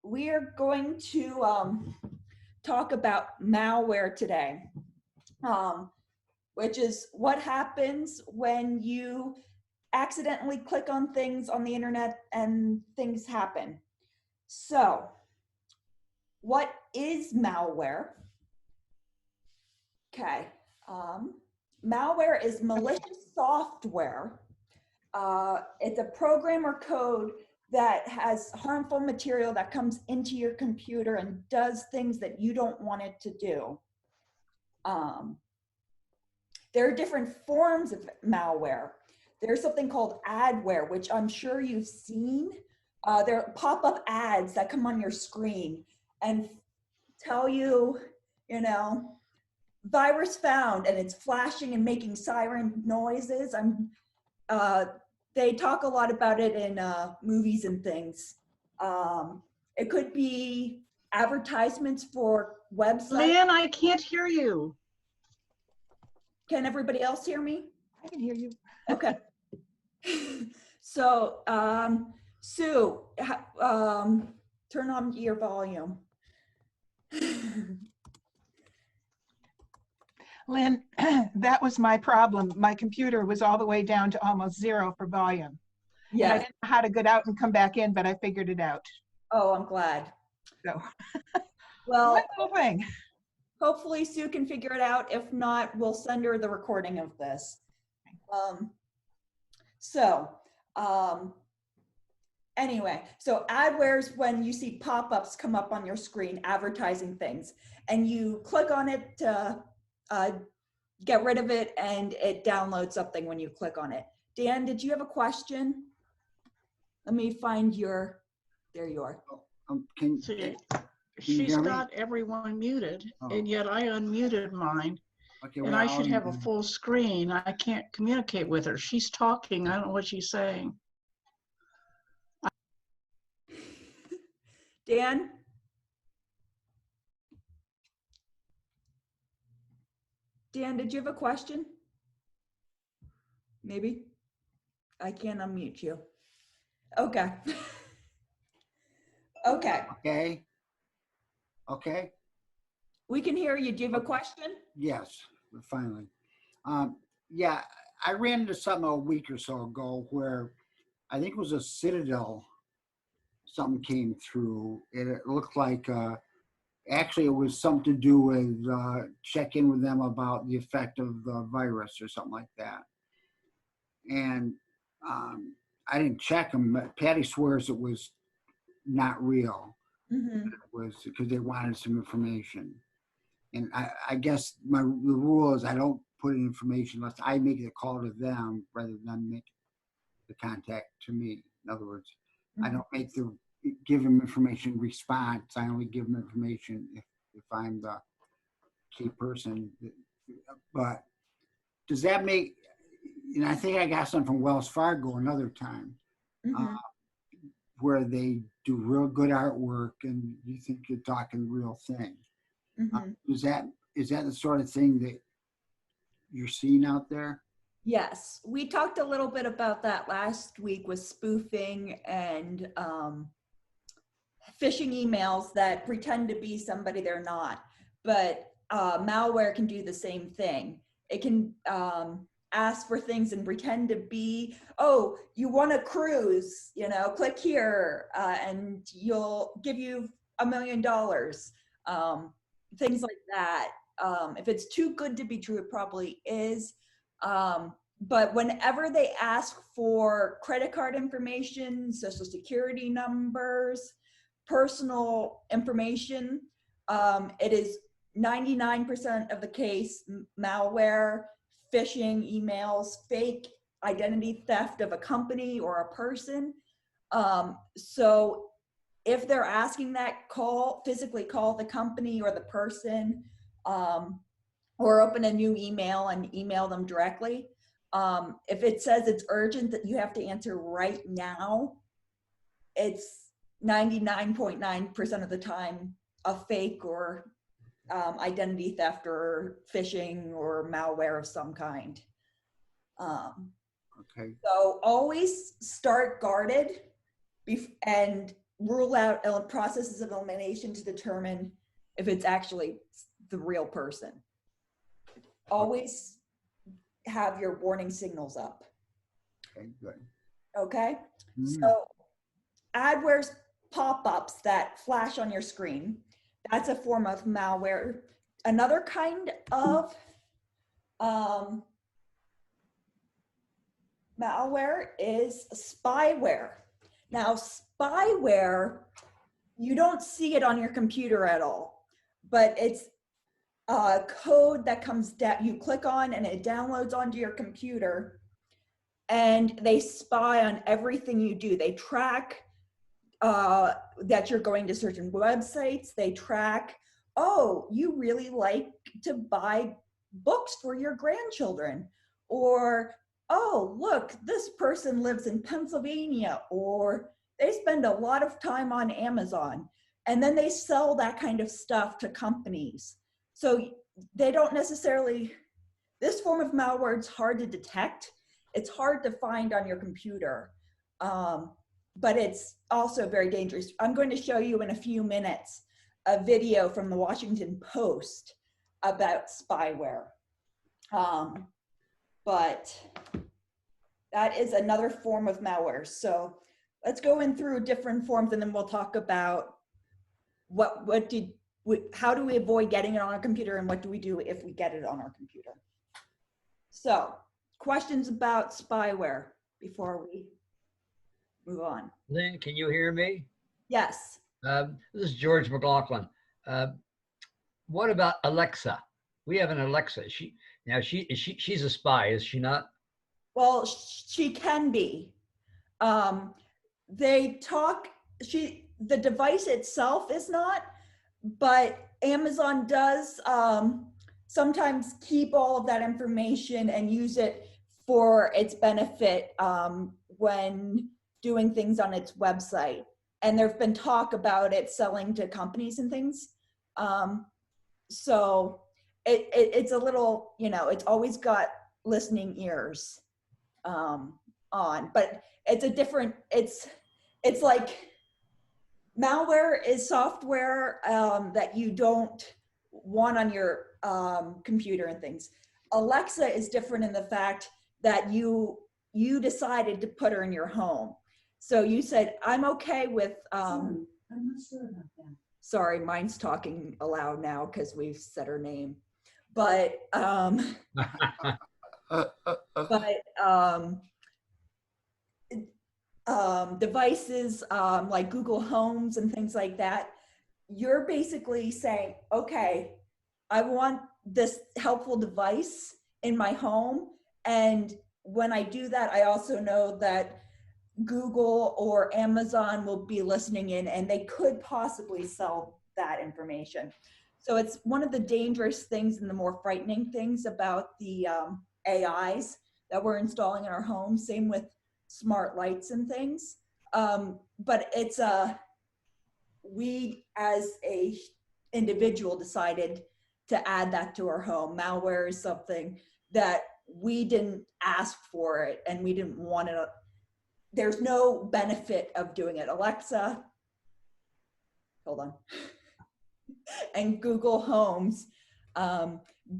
We are going to talk about malware today, which is what happens when you accidentally click on things on the internet and things happen. So, what is malware? Okay. Malware is malicious software. It's a program or code that has harmful material that comes into your computer and does things that you don't want it to do. There are different forms of malware. There's something called adware, which I'm sure you've seen. There are pop-up ads that come on your screen and tell you, virus found, and it's flashing and making siren noises. They talk a lot about it in movies and things. It could be advertisements for websites. Lynn, I can't hear you. Can everybody else hear me? I can hear you. Okay. So, Sue, turn on your volume. Lynn, that was my problem. My computer was all the way down to almost 0 for volume. Yeah. And I didn't know how to get out and come back in, but I figured it out. Oh, I'm glad. So, well, one little thing. Hopefully Sue can figure it out. If not, we'll send her the recording of this. Anyway, so adware is when you see pop-ups come up on your screen advertising things, and you click on it to get rid of it, and it downloads something when you click on it. Dan, did you have a question? Let me find your, there you are. She's got everyone muted, and yet I unmuted mine. Okay, and I should have a full screen. I can't communicate with her. She's talking. I don't know what she's saying. Dan? Dan, did you have a question? Maybe? I can't unmute you. Okay. Okay. Okay. We can hear you. Do you have a question? Yes, finally. Yeah, I ran into something a week or so ago where I think it was a Citadel, something came through. It looked like, actually it was something to do with check in with them about the effect of the virus or something like that. And I didn't check them, but Patty swears it was not real. Mm-hmm. It was because they wanted some information. And I guess the rule is I don't put in information unless I make the call to them rather than make the contact to me. In other words, mm-hmm. I don't give them information response. I only give them information if I'm the key person. But does that make, and I think I got something from Wells Fargo another time, mm-hmm. Where they do real good artwork and you think you're talking real thing. Mm-hmm. Is that the sort of thing that you're seeing out there? Yes, we talked a little bit about that last week with spoofing and phishing emails that pretend to be somebody they're not. But malware can do the same thing. It can ask for things and pretend to be, oh, you want a cruise, click here and you'll give you $1 million. Things like that. If it's too good to be true, it probably is. But whenever they ask for credit card information, social security numbers, personal information, it is 99% of the case malware, phishing emails, fake identity theft of a company or a person. So if they're asking that, physically call the company or the person, or open a new email and email them directly. If it says it's urgent that you have to answer right now, it's 99.9% of the time a fake or identity theft or phishing or malware of some kind. Okay. So always start guarded and rule out processes of elimination to determine if it's actually the real person. Always have your warning signals up. Okay, good. Okay? Mhm. So adware's pop-ups that flash on your screen, that's a form of malware. Another kind of malware is spyware. Now, spyware, you don't see it on your computer at all, but it's a code that comes down, you click on and it downloads onto your computer, and they spy on everything you do. They track that you're going to certain websites. They track, oh, you really like to buy books for your grandchildren, or oh, look, this person lives in Pennsylvania, or they spend a lot of time on Amazon. And then they sell that kind of stuff to companies. So they don't necessarily, this form of malware is hard to detect. It's hard to find on your computer, but it's also very dangerous. I'm going to show you in a few minutes a video from the Washington Post about spyware. But that is another form of malware. So let's go in through different forms, and then we'll talk about how do we avoid getting it on our computer, and what do we do if we get it on our computer. So questions about spyware before we move on? Lynn, can you hear me? Yes. This is George McLaughlin. What about Alexa? We have an Alexa. She's a spy, is she not? Well, she can be. They talk, the device itself is not, but Amazon does sometimes keep all of that information and use it for its benefit when doing things on its website. And there've been talk about it selling to companies and things. So it's a little, it's always got listening ears on, but it's a different, it's like malware is software that you don't want on your computer and things. Alexa is different in the fact that you decided to put her in your home. So you said, I'm okay with, I'm not sure about that. Sorry, mine's talking aloud now because we've said her name. But devices like Google Homes and things like that, you're basically saying, okay, I want this helpful device in my home. And when I do that, I also know that Google or Amazon will be listening in, and they could possibly sell that information. So it's one of the dangerous things and the more frightening things about the AIs that we're installing in our homes. Same with smart lights and things. But it's we as a individual decided to add that to our home. Malware is something that we didn't ask for it, and we didn't want it. There's no benefit of doing it. Alexa, hold on, and Google Homes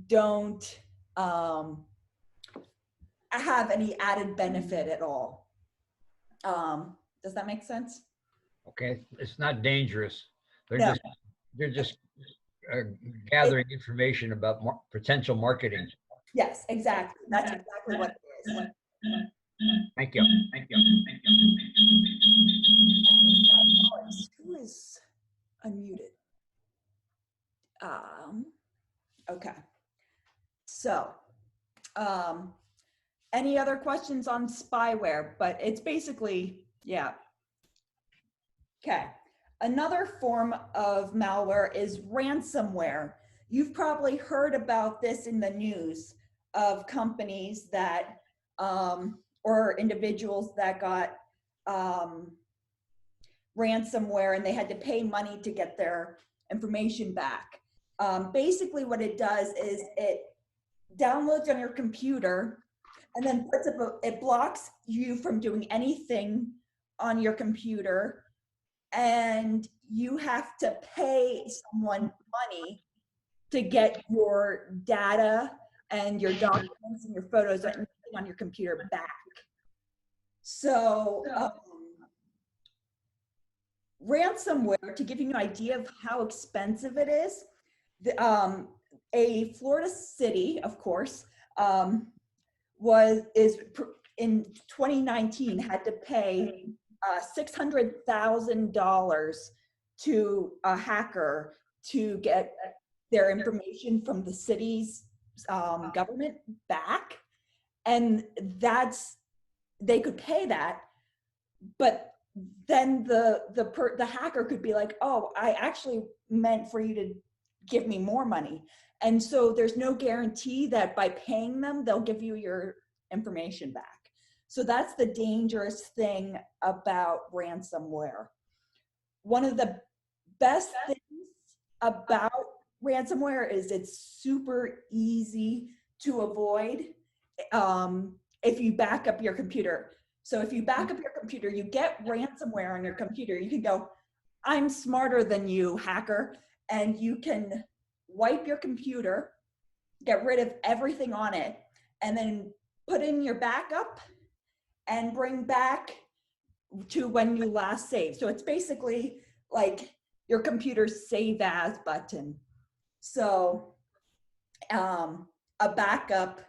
don't have any added benefit at all. Does that make sense? Okay, it's not dangerous. They're No. just gathering information about potential marketing. Yes, exactly. That's exactly what it is. Thank you. Thank you. Thank you. Who is unmuted? Okay. So, any other questions on spyware? But it's basically, yeah. Okay. Another form of malware is ransomware. You've probably heard about this in the news of companies that, or individuals that got ransomware and they had to pay money to get their information back. Basically what it does is it downloads on your computer and then it blocks you from doing anything on your computer and you have to pay someone money to get your data and your documents and your photos and everything on your computer back. So ransomware, to give you an idea of how expensive it is, a Florida city, of course, in 2019 had to pay $600,000 to a hacker to get their information from the city's government back. And they could pay that, but then the hacker could be like, oh, I actually meant for you to give me more money. And so there's no guarantee that by paying them, they'll give you your information back. So that's the dangerous thing about ransomware. One of the best things about ransomware is it's super easy to avoid if you back up your computer. So if you back up your computer, you get ransomware on your computer, you can go, I'm smarter than you, hacker, and you can wipe your computer, get rid of everything on it, and then put in your backup and bring back to when you last saved. So it's basically like your computer's save as button. So a backup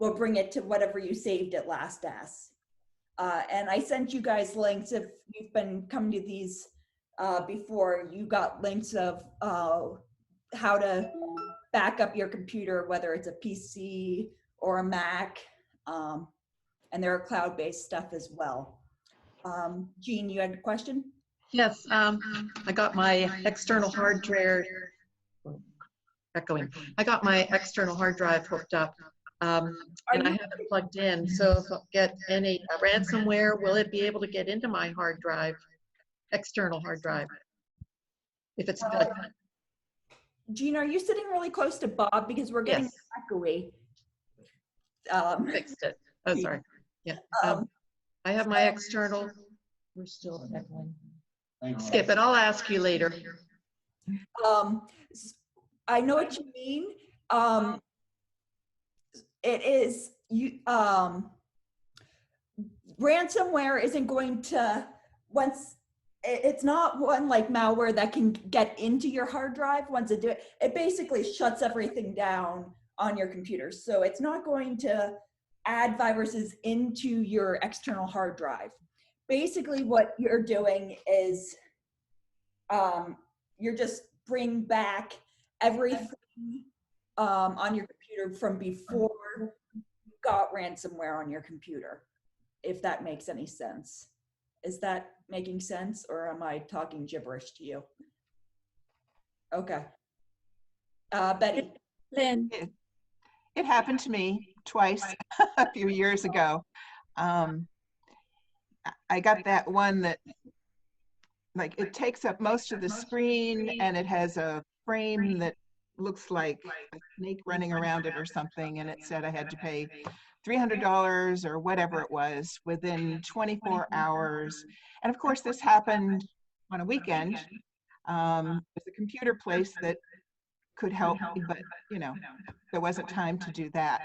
will bring it to whatever you saved it last as. And I sent you guys links. If you've been coming to these before, you got links of how to back up your computer, whether it's a PC or a Mac, and there are cloud-based stuff as well. Jean, you had a question? Yes, I got my external hard drive, echoing. I got my external hard drive hooked up, and I have it plugged in. So if I get any ransomware, will it be able to get into my hard drive, external hard drive, if it's plugged in? Jean, are you sitting really close to Bob? Because we're getting echoey. Fixed it. Oh, sorry. Yeah. I have my external. We're still echoing. Skip it. I'll ask you later. I know what you mean. It is you. Ransomware isn't going to it's not one like malware that can get into your hard drive. Once it do it, it basically shuts everything down on your computer. So it's not going to add viruses into your external hard drive. Basically what you're doing is you're just bring back everything on your computer from before you got ransomware on your computer, if that makes any sense. Is that making sense, or am I talking gibberish to you? Okay. Betty. Lynn. It happened to me twice a few years ago. I got that one that, like, it takes up most of the screen and it has a frame that looks like a snake running around it or something, and it said I had to pay $300 or whatever it was within 24 hours. And of course, this happened on a weekend. There's a computer place that could help me, but you know, there wasn't time to do that.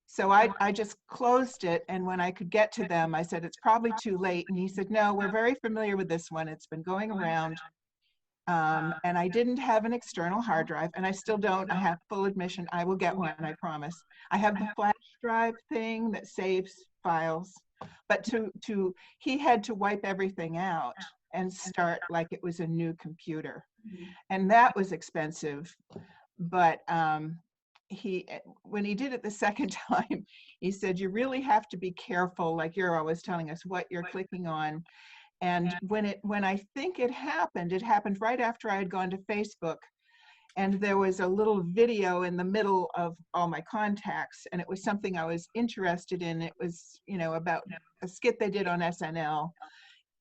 So I just closed it, and when I could get to them, I said, it's probably too late. And he said, no, we're very familiar with this one. It's been going around. And I didn't have an external hard drive, and I still don't. I have full admission. I will get one, I promise. I have the flash drive thing that saves files, but he had to wipe everything out and start like it was a new computer. And that was expensive. But when he did it the second time, he said, you really have to be careful, like you're always telling us, what you're clicking on. And when I think it happened right after I had gone to Facebook, and there was a little video in the middle of all my contacts, and it was something I was interested in. It was, you know, about a skit they did on SNL,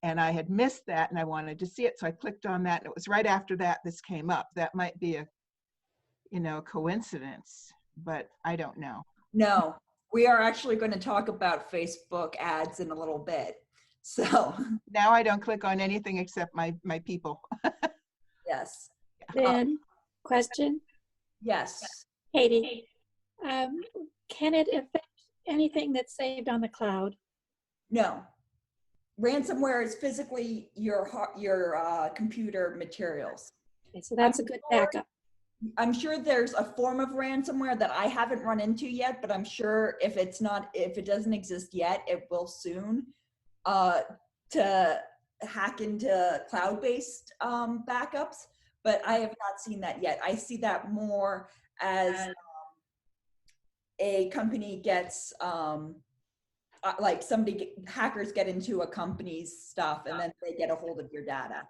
and I had missed that, and I wanted to see it, so I clicked on that, and it was right after that this came up. That might be a, you know, coincidence, but I don't know. No, we are actually going to talk about Facebook ads in a little bit. So, Now I don't click on anything except my people. yes, Then, question, yes. Katie, can it affect anything that's saved on the cloud? No. Ransomware is physically your computer materials. Okay, so that's a good backup. I'm sure there's a form of ransomware that I haven't run into yet, but I'm sure if it doesn't exist yet, it will soon, to hack into cloud-based backups. But I have not seen that yet. I see that more as a company gets, like hackers get into a company's stuff and then they get a hold of your data.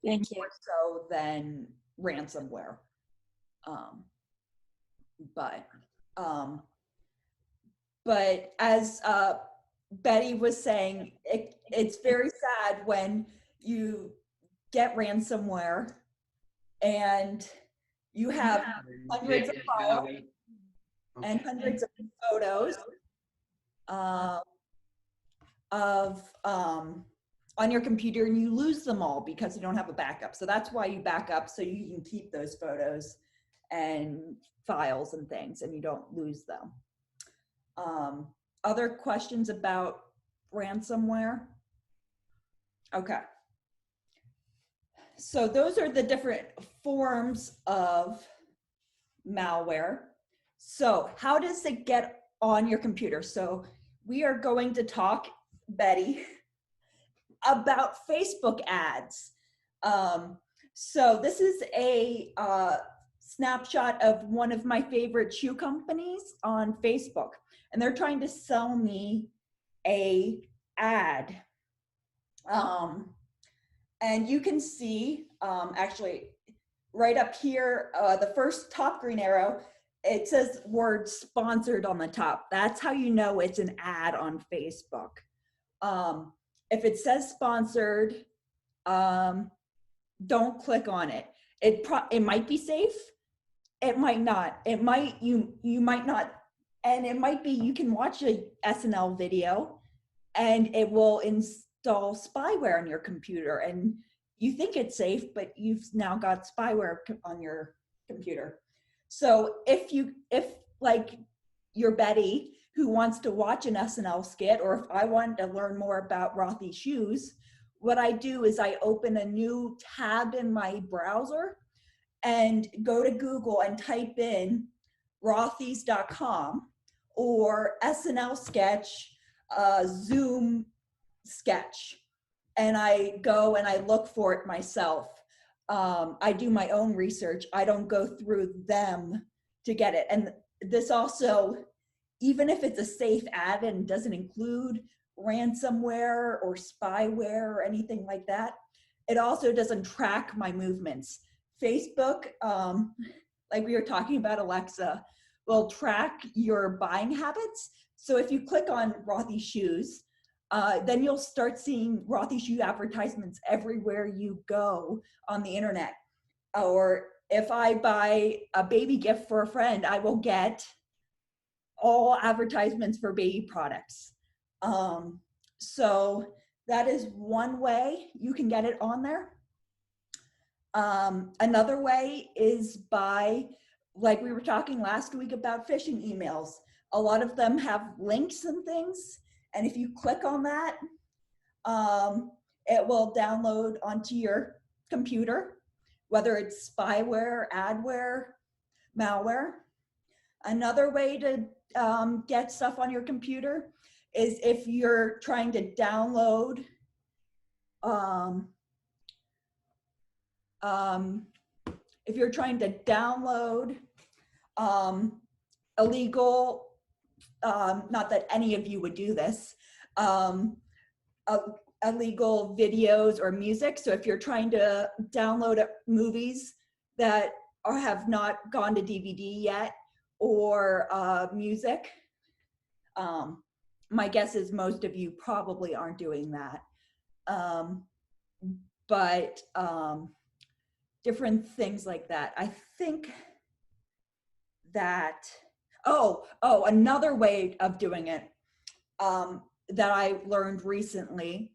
Thank you. More so than ransomware. But as Betty was saying, it's very sad when you get ransomware and you have hundreds of files and hundreds of photos on your computer, and you lose them all because you don't have a backup. So that's why you back up, so you can keep those photos and files and things and you don't lose them. Other questions about ransomware? Okay. So those are the different forms of malware. So how does it get on your computer? So we are going to talk, Betty, about Facebook ads. So this is a snapshot of one of my favorite shoe companies on Facebook, and they're trying to sell me a ad. And you can see, actually, right up here, the first top green arrow, it says word sponsored on the top. That's how you know it's an ad on Facebook. If it says sponsored, don't click on it. It might be safe. It might not. It might, you might not, and it might be you can watch a SNL video and it will install spyware on your computer and you think it's safe, but you've now got spyware on your computer. So if like you're Betty who wants to watch an SNL skit, or if I want to learn more about Rothy shoes, what I do is I open a new tab in my browser and go to Google and type in rothys.com or SNL sketch, Zoom sketch. And I go and I look for it myself. I do my own research. I don't go through them to get it. And this also, even if it's a safe ad and doesn't include ransomware or spyware or anything like that, it also doesn't track my movements. Facebook, like we were talking about Alexa, will track your buying habits. So if you click on Rothy shoes, then you'll start seeing Rothy shoe advertisements everywhere you go on the internet. Or if I buy a baby gift for a friend, I will get all advertisements for baby products. So that is one way you can get it on there. Another way is by, like we were talking last week about phishing emails. A lot of them have links and things. And if you click on that, it will download onto your computer, whether it's spyware, adware, malware. Another way to get stuff on your computer is if you're trying to download illegal, not that any of you would do this, illegal videos or music. So if you're trying to download movies that have not gone to DVD yet, or music, my guess is most of you probably aren't doing that. But different things like that. I think that, another way of doing it, that I learned recently.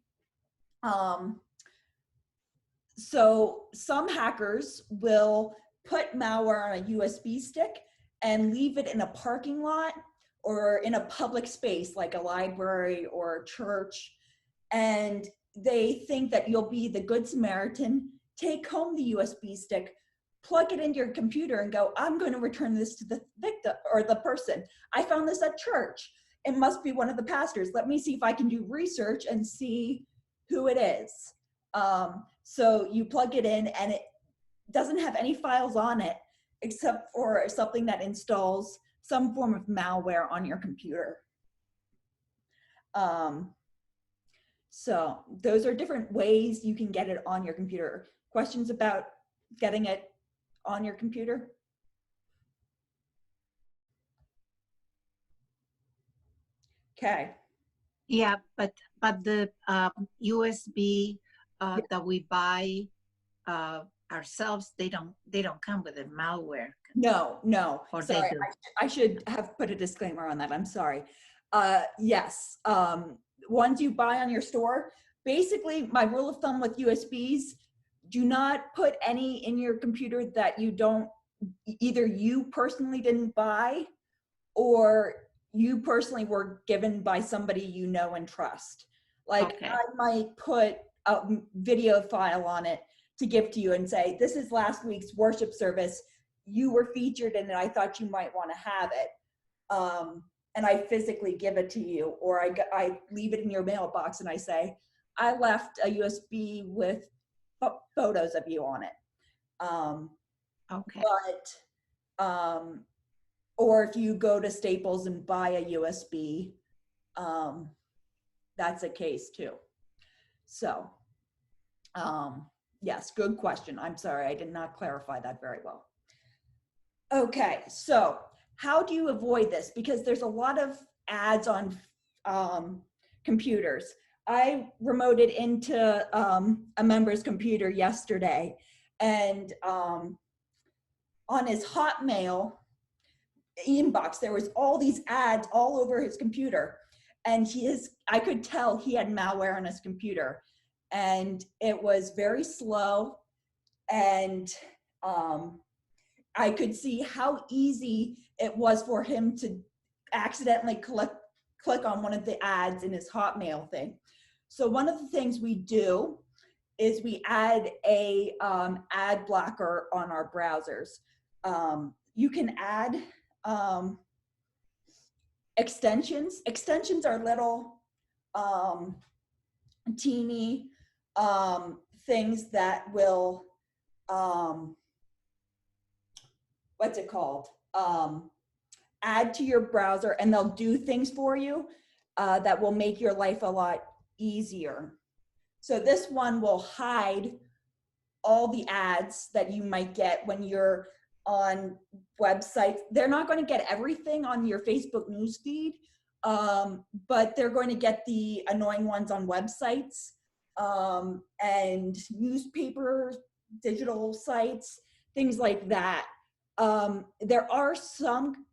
So some hackers will put malware on a USB stick and leave it in a parking lot or in a public space like a library or a church. And they think that you'll be the good Samaritan, take home the USB stick, plug it into your computer and go, I'm going to return this to the victim or the person. I found this at church. It must be one of the pastors. Let me see if I can do research and see who it is. So you plug it in and it doesn't have any files on it except for something that installs some form of malware on your computer. So those are different ways you can get it on your computer. Questions about getting it on your computer? Okay. Yeah, but the USB that we buy ourselves, they don't come with a malware. No. Or Sorry, they do. I should have put a disclaimer on that. I'm sorry. Yes, ones you buy on your store. Basically, my rule of thumb with USBs: do not put any in your computer that you don't, either you personally didn't buy, or you personally were given by somebody you know and trust. Like, Okay. I might put a video file on it to give to you and say, this is last week's worship service. You were featured in it. I thought you might want to have it. And I physically give it to you, or I leave it in your mailbox and I say, I left a USB with photos of you on it. Okay. But, or if you go to Staples and buy a USB, that's a case too. So, yes, good question. I'm sorry, I did not clarify that very well. Okay, so how do you avoid this? Because there's a lot of ads on computers. I remoted into a member's computer yesterday, and on his Hotmail inbox, there was all these ads all over his computer, and I could tell he had malware on his computer, and it was very slow, and I could see how easy it was for him to accidentally click on one of the ads in his Hotmail thing. So one of the things we do is we add a ad blocker on our browsers. You can add extensions. Extensions are little teeny things that will, what's it called? Add to your browser, and they'll do things for you that will make your life a lot easier. So this one will hide all the ads that you might get when you're on websites. They're not going to get everything on your Facebook newsfeed, but they're going to get the annoying ones on websites and newspapers, digital sites, things like that. There are some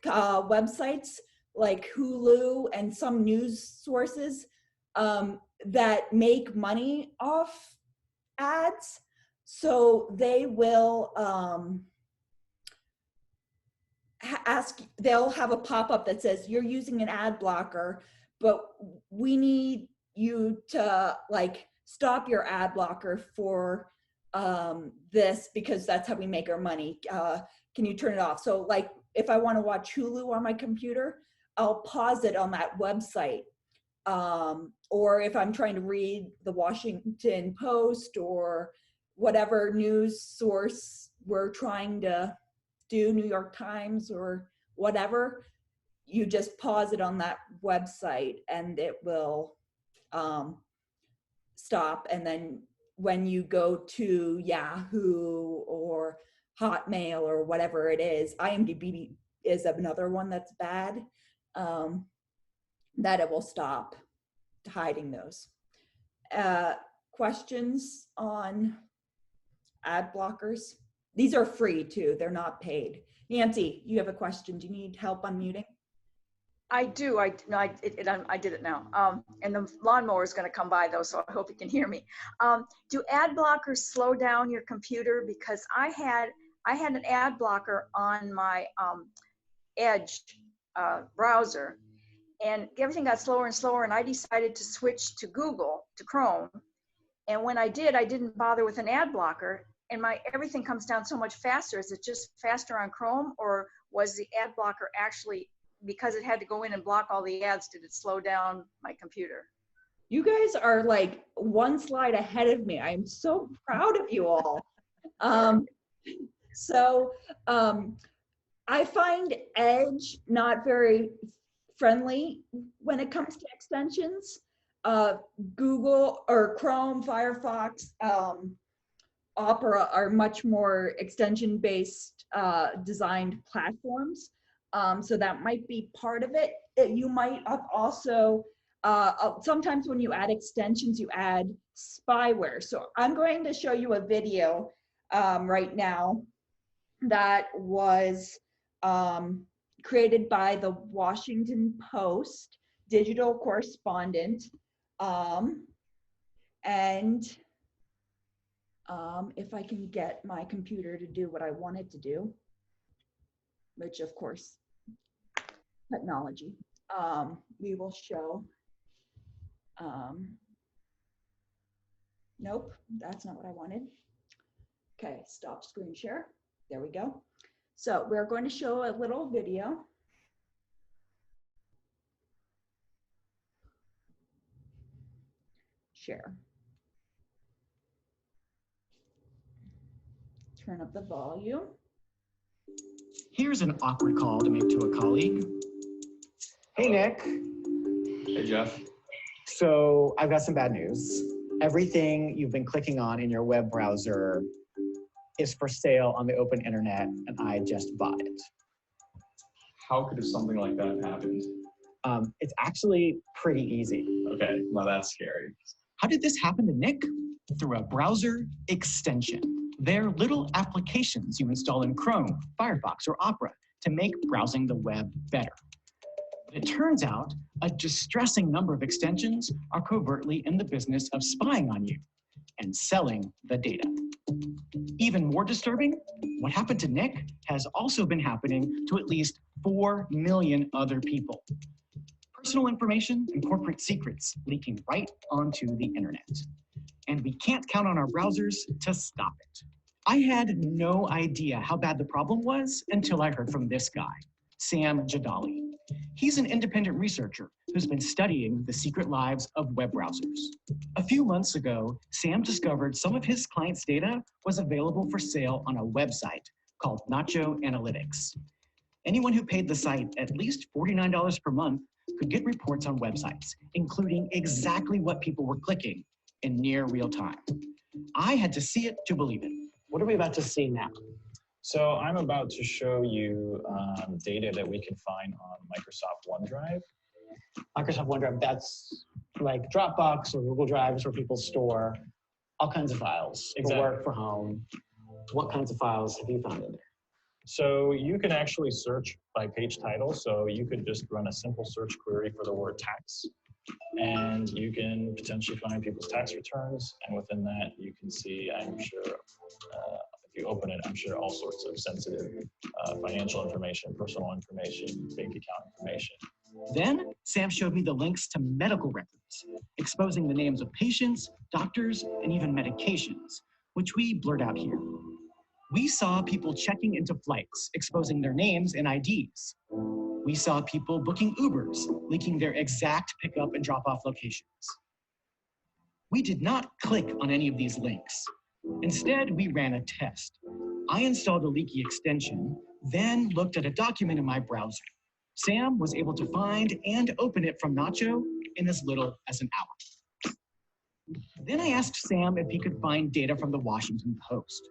websites like Hulu and some news sources that make money off ads. So they will they'll have a pop-up that says, you're using an ad blocker, but we need you to like stop your ad blocker for this, because that's how we make our money. Can you turn it off? So like if I want to watch Hulu on my computer, I'll pause it on that website. Or if I'm trying to read the Washington Post or whatever news source we're trying to do, New York Times or whatever, you just pause it on that website and it will stop. And then when you go to Yahoo or Hotmail or whatever it is, IMDb is another one that's bad, that it will stop hiding those. Questions on ad blockers? These are free too, they're not paid. Nancy, you have a question. Do you need help unmuting? I do. I did it now. And the lawnmower is going to come by though, so I hope you can hear me. Do ad blockers slow down your computer? Because I had an ad blocker on my Edge browser, and everything got slower and slower. And I decided to switch to Google, to Chrome. And when I did, I didn't bother with an ad blocker, and everything comes down so much faster. Is it just faster on Chrome, or was the ad blocker actually, because it had to go in and block all the ads, did it slow down my computer? You guys are like one slide ahead of me. I'm so proud of you all. I find Edge not very friendly when it comes to extensions. Google or Chrome, Firefox, Opera are much more extension-based designed platforms. So that might be part of it. You might have also, sometimes when you add extensions, you add spyware. So I'm going to show you a video right now that was created by the Washington Post digital correspondent. If I can get my computer to do what I want it to do, which of course, technology, we will show, nope, that's not what I wanted. Okay, stop screen share. There we go. So we're going to show a little video. Share. Turn up the volume. Here's an awkward call to make to a colleague. Hey, Nick. Hey, Jeff. So I've got some bad news. Everything you've been clicking on in your web browser is for sale on the open internet, and I just bought it. How could something like that happen? It's actually pretty easy. Okay, well, that's scary. How did this happen to Nick? Through a browser extension. They're little applications you install in Chrome, Firefox, or Opera to make browsing the web better. But it turns out a distressing number of extensions are covertly in the business of spying on you and selling the data. Even more disturbing, what happened to Nick has also been happening to at least 4 million other people. Personal information and corporate secrets leaking right onto the internet. And we can't count on our browsers to stop it. I had no idea how bad the problem was until I heard from this guy, Sam Jadali. He's an independent researcher who's been studying the secret lives of web browsers. A few months ago, Sam discovered some of his clients' data was available for sale on a website called Nacho Analytics. Anyone who paid the site at least $49 per month could get reports on websites, including exactly what people were clicking in near real time. I had to see it to believe it. What are we about to see now? So I'm about to show you data that we can find on Microsoft OneDrive. Microsoft OneDrive, that's like Dropbox or Google Drive is where people store all kinds of files for work, for home. What kinds of files have you found in there? So you can actually search by page title. So you could just run a simple search query for the word tax, and you can potentially find people's tax returns. And within that, you can see, I'm sure, if you open it, I'm sure all sorts of sensitive financial information, personal information, bank account information. Then Sam showed me the links to medical records, exposing the names of patients, doctors, and even medications, which we blurred out here. We saw people checking into flights, exposing their names and IDs. We saw people booking Ubers, leaking their exact pickup and drop-off locations. We did not click on any of these links. Instead, we ran a test. I installed a leaky extension, then looked at a document in my browser. Sam was able to find and open it from Nacho in as little as an hour. Then I asked Sam if he could find data from the Washington Post.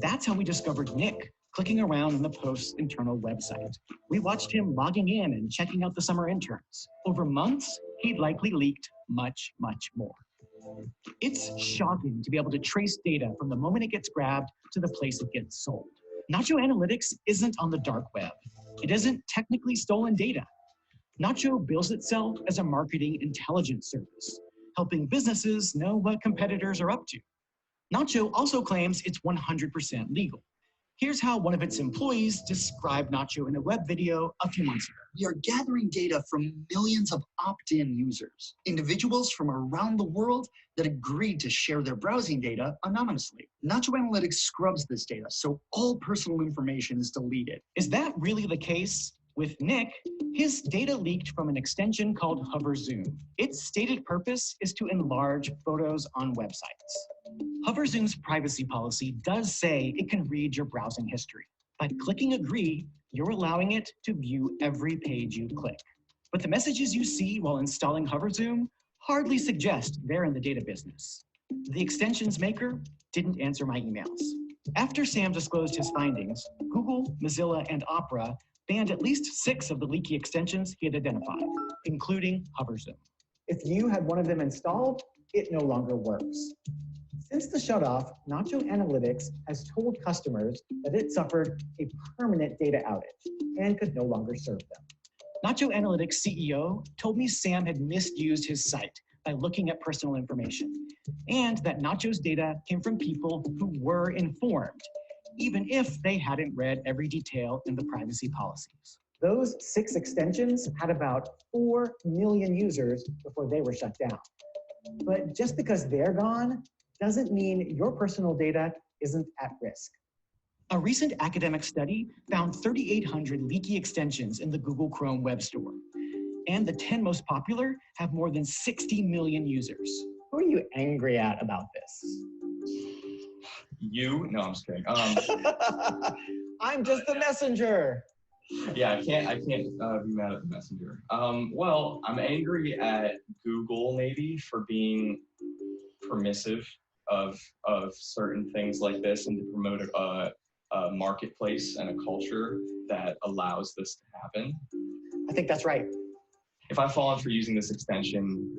That's how we discovered Nick clicking around on the Post's internal website. We watched him logging in and checking out the summer interns. Over months, he'd likely leaked much, much more. It's shocking to be able to trace data from the moment it gets grabbed to the place it gets sold. Nacho Analytics isn't on the dark web. It isn't technically stolen data. Nacho bills itself as a marketing intelligence service, helping businesses know what competitors are up to. Nacho also claims it's 100% legal. Here's how one of its employees described Nacho in a web video a few months ago. We are gathering data from millions of opt-in users, individuals from around the world that agreed to share their browsing data anonymously. Nacho Analytics scrubs this data, so all personal information is deleted. Is that really the case? With Nick, his data leaked from an extension called Hover Zoom. Its stated purpose is to enlarge photos on websites. Hover Zoom's privacy policy does say it can read your browsing history. By clicking agree, you're allowing it to view every page you click. But the messages you see while installing Hover Zoom hardly suggest they're in the data business. The extension's maker didn't answer my emails. After Sam disclosed his findings, Google, Mozilla, and Opera banned at least 6 of the leaky extensions he had identified, including Hover Zoom. If you had one of them installed, it no longer works. Since the shutoff, Nacho Analytics has told customers that it suffered a permanent data outage and could no longer serve them. Nacho Analytics CEO told me Sam had misused his site by looking at personal information, and that Nacho's data came from people who were informed, even if they hadn't read every detail in the privacy policies. Those 6 extensions had about 4 million users before they were shut down. But just because they're gone doesn't mean your personal data isn't at risk. A recent academic study found 3,800 leaky extensions in the Google Chrome web store, and the 10 most popular have more than 60 million users. Who are you angry at about this? You? No, I'm just kidding. I'm just the messenger. Yeah, I can't be mad at the messenger. Well, I'm angry at Google maybe for being permissive of certain things like this and to promote a marketplace and a culture that allows this to happen. I think that's right. If I've fallen for using this extension,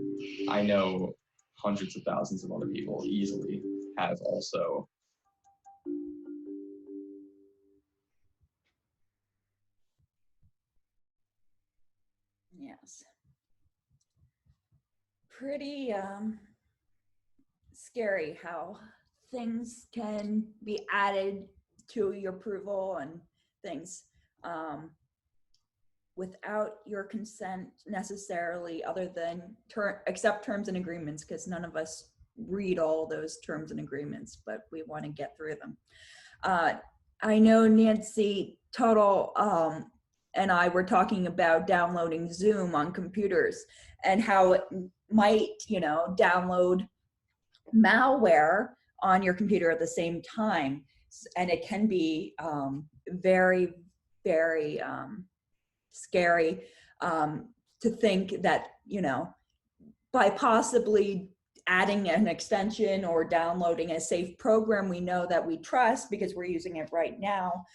I know hundreds of thousands of other people easily have also. Yes. Pretty scary how things can be added to your approval and things without your consent necessarily, other than accept terms and agreements, because none of us read all those terms and agreements, but we want to get through them. I know Nancy Tuttle and I were talking about downloading Zoom on computers and how it might, download malware on your computer at the same time. And it can be very, very scary to think that, by possibly adding an extension or downloading a safe program we know that we trust because we're using it right now,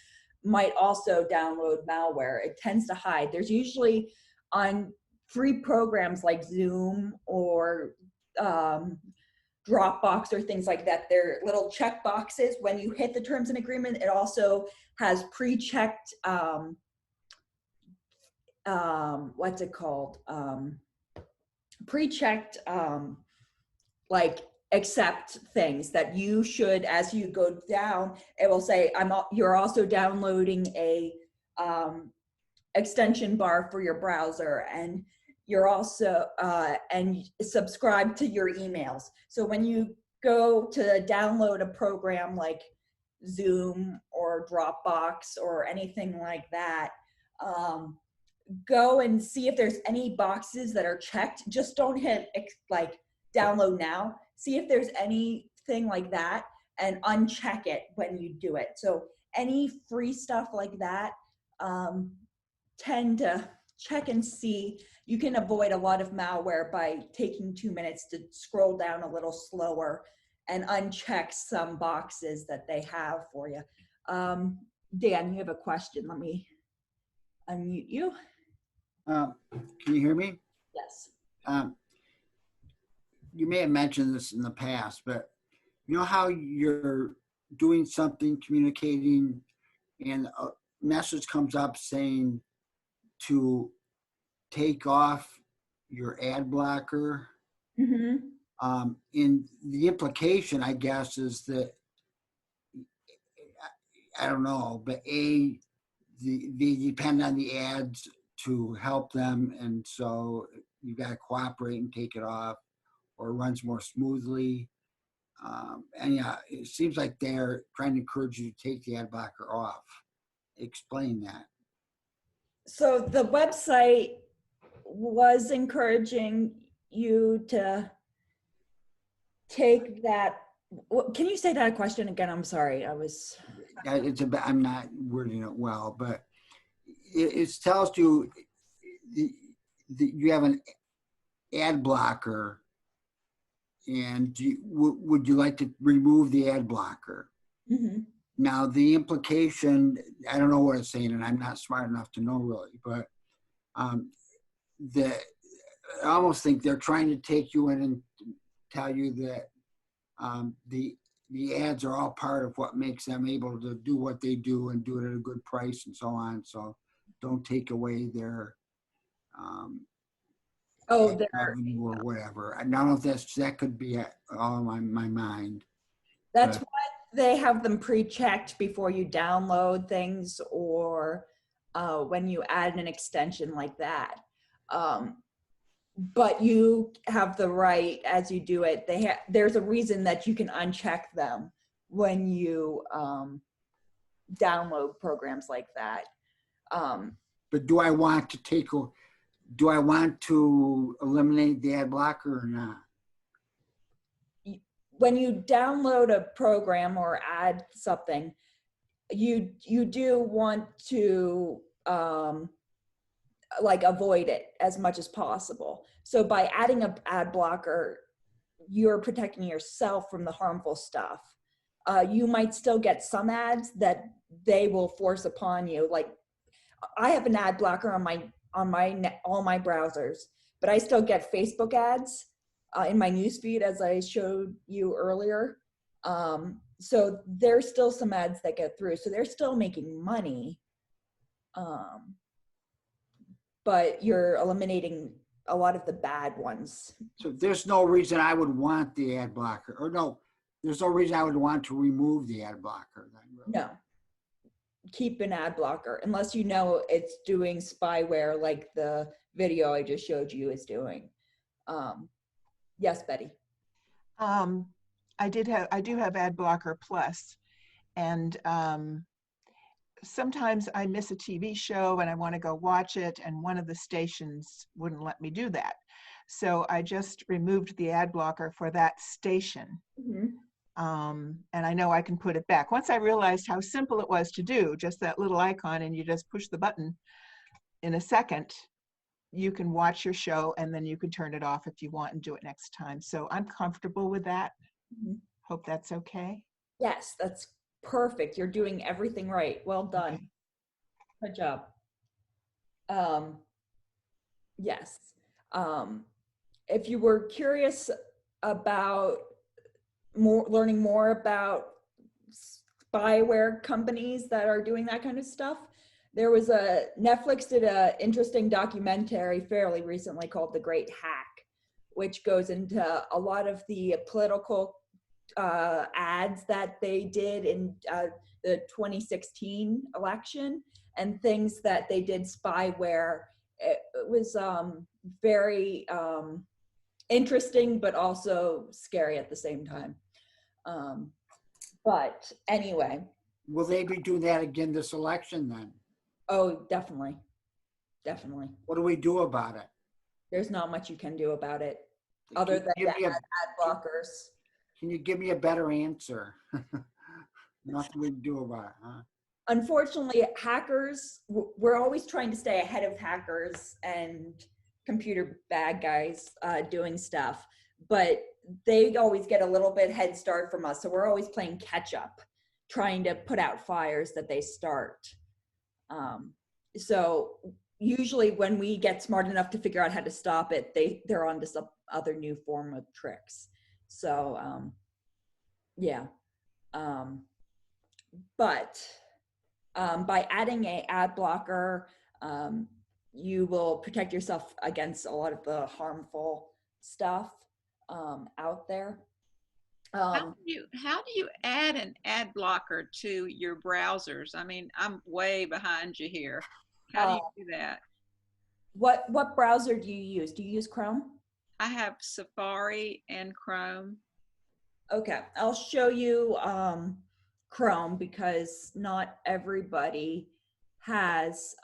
might also download malware. It tends to hide. There's usually on free programs like Zoom or Dropbox or things like that, there are little check boxes. When you hit the terms and agreement, it also has pre-checked, what's it called? Pre-checked, like accept things that you should, as you go down, it will say, you're also downloading a extension bar for your browser, and you're also, and subscribe to your emails. So when you go to download a program like Zoom or Dropbox or anything like that, go and see if there's any boxes that are checked. Just don't hit like download now. See if there's anything like that and uncheck it when you do it. So any free stuff like that, tend to check and see. You can avoid a lot of malware by taking 2 minutes to scroll down a little slower and uncheck some boxes that they have for you. Dan, you have a question. Let me unmute you. Can you hear me? Yes. You may have mentioned this in the past, but you know how you're doing something, communicating, and a message comes up saying to take off your ad blocker. Mm-hmm. In the implication, I guess, is that, I don't know, but they depend on the ads to help them, and so you got to cooperate and take it off, or it runs more smoothly. And yeah, it seems like they're trying to encourage you to take the ad blocker off. Explain that. So the website was encouraging you to take that. Can you say that question again? I'm sorry. I'm not wording it well, but it tells you you have an ad blocker, and would you like to remove the ad blocker? Mm-hmm. Now, the implication, I don't know what it's saying, and I'm not smart enough to know really, but I almost think they're trying to take you in and tell you that the ads are all part of what makes them able to do what they do and do it at a good price and so on. So don't take away their revenue or whatever. I don't know if that could be all my mind. That's why they have them pre-checked before you download things, or when you add an extension like that. But you have the right, as you do it, there's a reason that you can uncheck them when you download programs like that. But do I want to eliminate the ad blocker or not? When you download a program or add something, you do want to like avoid it as much as possible. So by adding an ad blocker, you're protecting yourself from the harmful stuff. You might still get some ads that they will force upon you. Like I have an ad blocker on all my browsers, but I still get Facebook ads in my newsfeed, as I showed you earlier. So there's still some ads that get through. So they're still making money, but you're eliminating a lot of the bad ones. So there's no reason I would want the ad blocker, or no, there's no reason I would want to remove the ad blocker then, really. No. Keep an ad blocker unless you know it's doing spyware like the video I just showed you is doing. Yes, Betty. I do have Ad Blocker Plus, and sometimes I miss a TV show and I want to go watch it, and one of the stations wouldn't let me do that. So I just removed the ad blocker for that station. Mm-hmm. And I know I can put it back. Once I realized how simple it was to do, just that little icon, and you just push the button in a second, you can watch your show, and then you can turn it off if you want and do it next time. So I'm comfortable with that. Mm-hmm. Hope that's okay. Yes, that's perfect. You're doing everything right. Well done. Okay. Good job. Yes. If you were curious about learning more about spyware companies that are doing that kind of stuff, Netflix did an interesting documentary fairly recently called The Great Hack, which goes into a lot of the political ads that they did in the 2016 election and things that they did spyware. It was very interesting, but also scary at the same time. But anyway. Will they be doing that again this election then? Oh, definitely. Definitely. What do we do about it? There's not much you can do about it other than the ad blockers. Can you give me a better answer? Nothing we can do about it, huh? Unfortunately, hackers, we're always trying to stay ahead of hackers and computer bad guys doing stuff, but they always get a little bit head start from us. So we're always playing catch up, trying to put out fires that they start. So usually when we get smart enough to figure out how to stop it, they're on to some other new form of tricks. So yeah. But by adding a ad blocker, you will protect yourself against a lot of the harmful stuff out there. How do you add an ad blocker to your browsers? I mean, I'm way behind you here. How do you do that? What browser do you use? Do you use Chrome? I have Safari and Chrome. Okay, I'll show you Chrome because not everybody has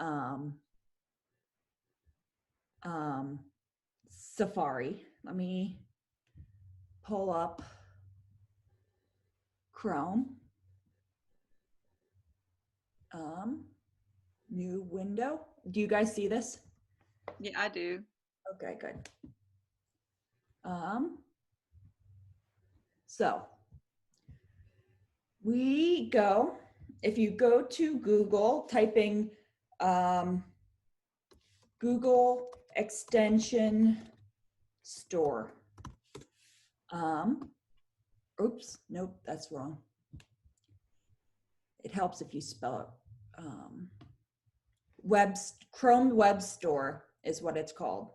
Safari. Let me pull up Chrome. New window. Do you guys see this? Yeah, I do. Okay, good. So we go, if you go to Google, typing Google extension store. Oops, nope, that's wrong. It helps if you spell it. Chrome Web Store is what it's called.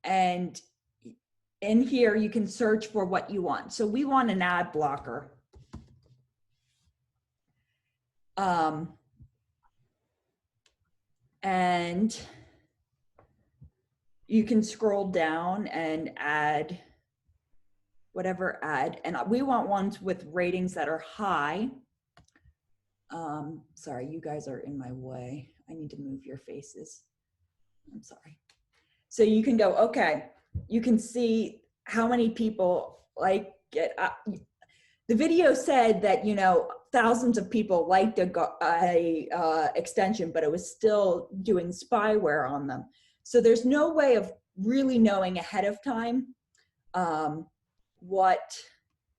And in here, you can search for what you want. So we want an ad blocker. And you can scroll down and add whatever ad. And we want ones with ratings that are high. Sorry, you guys are in my way. I need to move your faces. I'm sorry. So you can go, okay, you can see how many people like it. The video said that, you know, thousands of people liked a extension, but it was still doing spyware on them. So there's no way of really knowing ahead of time what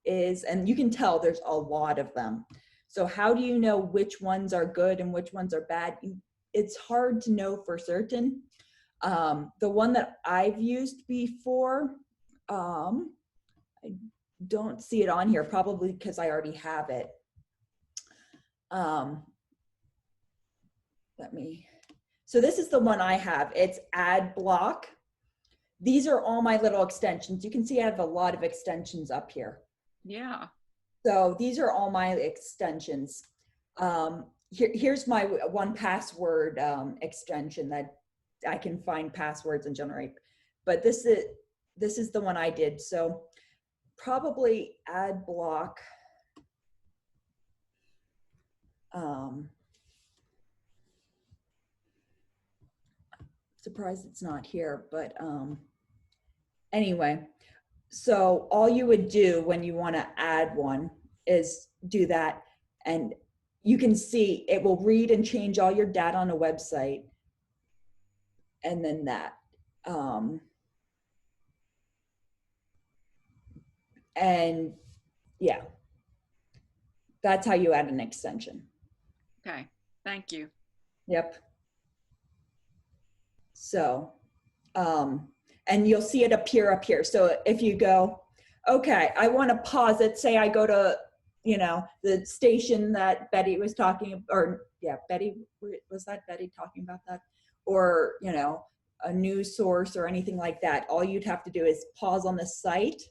is, and you can tell there's a lot of them. So how do you know which ones are good and which ones are bad? It's hard to know for certain. The one that I've used before, I don't see it on here, probably because I already have it. So this is the one I have. It's Ad Block. These are all my little extensions. You can see I have a lot of extensions up here. Yeah. So these are all my extensions. Here's my 1Password extension that I can find passwords and generate. But this is the one I did. So probably Ad Block. Surprised it's not here, but anyway. So all you would do when you want to add one is do that, and you can see it will read and change all your data on a website, and then that. And yeah, that's how you add an extension. Okay, thank you. Yep. So, and you'll see it appear up here. So if you go, okay, I want to pause it. Say I go to, you know, the station that Betty was talking, or yeah, Betty, was that Betty talking about that? Or, you know, a news source or anything like that. All you'd have to do is pause on the site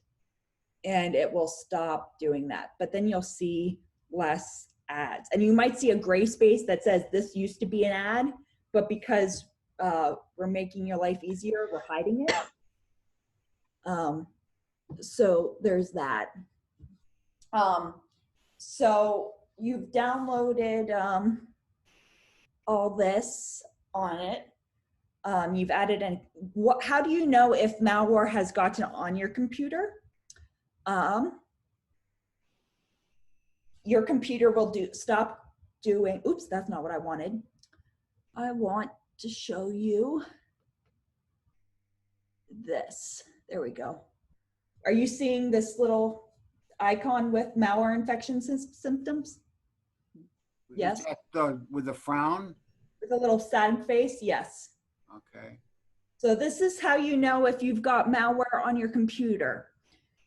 and it will stop doing that. But then you'll see less ads. And you might see a gray space that says this used to be an ad, but because we're making your life easier, we're hiding it. So there's that. So you've downloaded all this on it. You've added in, how do you know if malware has gotten on your computer? Your computer will stop doing, oops, that's not what I wanted. I want to show you this. There we go. Are you seeing this little icon with malware infection symptoms? Yes. With the frown? With a little sad face, yes. Okay. So this is how you know if you've got malware on your computer.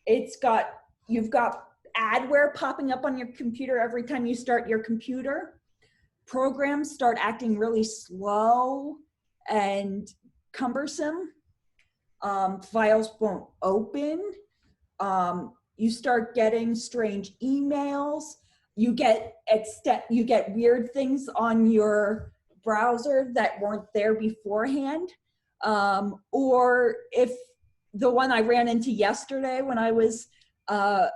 You've got adware popping up on your computer every time you start your computer. Programs start acting really slow and cumbersome. Files won't open. You start getting strange emails. You get weird things on your browser that weren't there beforehand. Or if the one I ran into yesterday when I was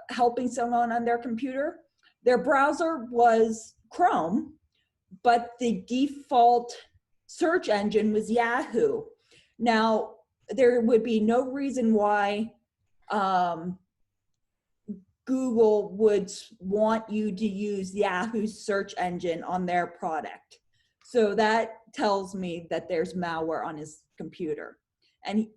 helping someone on their computer, their browser was Chrome, but the default search engine was Yahoo. Now, there would be no reason why Google would want you to use Yahoo's search engine on their product. So that tells me that there's malware on his computer. And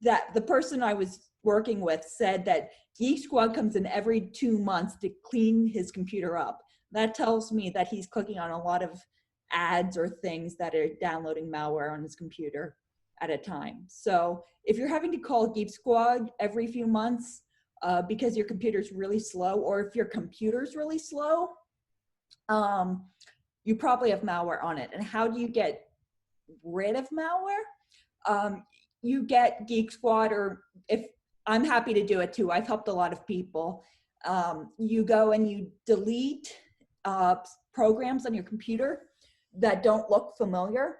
that the person I was working with said that Geek Squad comes in every 2 months to clean his computer up. That tells me that he's clicking on a lot of ads or things that are downloading malware on his computer at a time. So if you're having to call Geek Squad every few months because your computer's really slow, or if your computer's really slow, you probably have malware on it. And how do you get rid of malware? You get Geek Squad, or if I'm happy to do it too. I've helped a lot of people. You go and you delete programs on your computer that don't look familiar.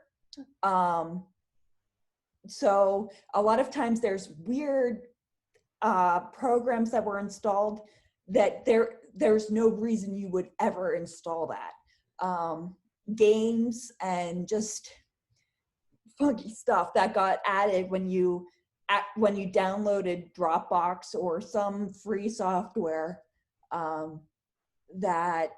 So a lot of times there's weird programs that were installed that there's no reason you would ever install that. Games and just funky stuff that got added when you downloaded Dropbox or some free software that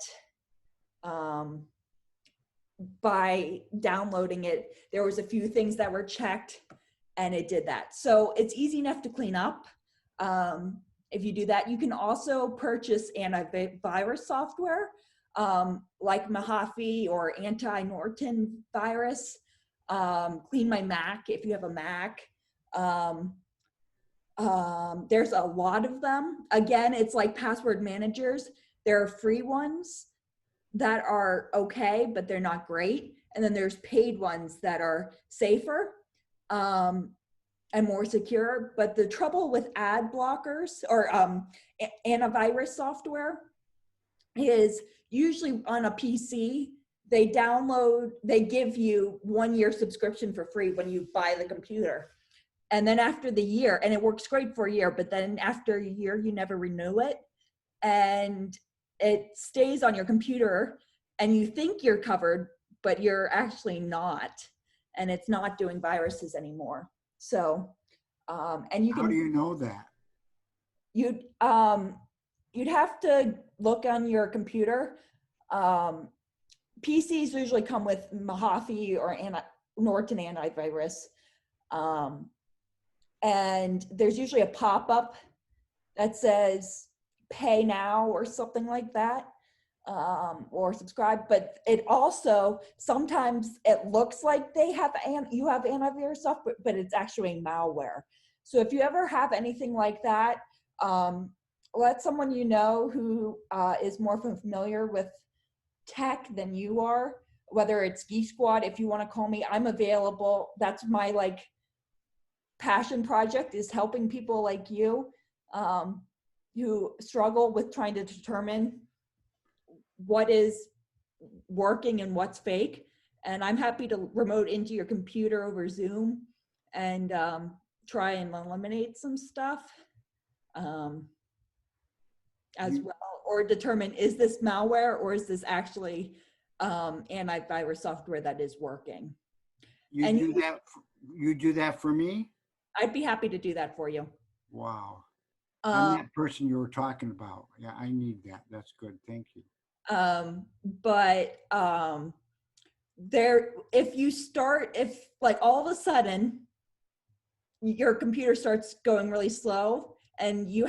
by downloading it, there was a few things that were checked and it did that. So it's easy enough to clean up. If you do that, you can also purchase antivirus software like Mojave or Anti-Norton virus. Clean My Mac if you have a Mac. There's a lot of them. Again, it's like password managers. There are free ones that are okay, but they're not great. And then there's paid ones that are safer and more secure. But the trouble with ad blockers or antivirus software is usually on a PC, they give you 1 year subscription for free when you buy the computer. And then after the year, and it works great for a year, but then after a year, you never renew it. And it stays on your computer and you think you're covered, but you're actually not. And it's not doing viruses anymore. So, and you can— How do you know that? You'd have to look on your computer. PCs usually come with Mojave or Norton antivirus. And there's usually a pop-up that says pay now or something like that, or subscribe. But it also, sometimes it looks like you have antivirus software, but it's actually malware. So if you ever have anything like that, let someone you know who is more familiar with tech than you are, whether it's Geek Squad. If you want to call me, I'm available. That's my passion project, is helping people like you who struggle with trying to determine what is working and what's fake. And I'm happy to remote into your computer over Zoom and try and eliminate some stuff as well, or determine, is this malware or is this actually antivirus software that is working? You do that for me? I'd be happy to do that for you. Wow. I'm that person you were talking about. Yeah, I need that. That's good. Thank you. If all of a sudden your computer starts going really slow and you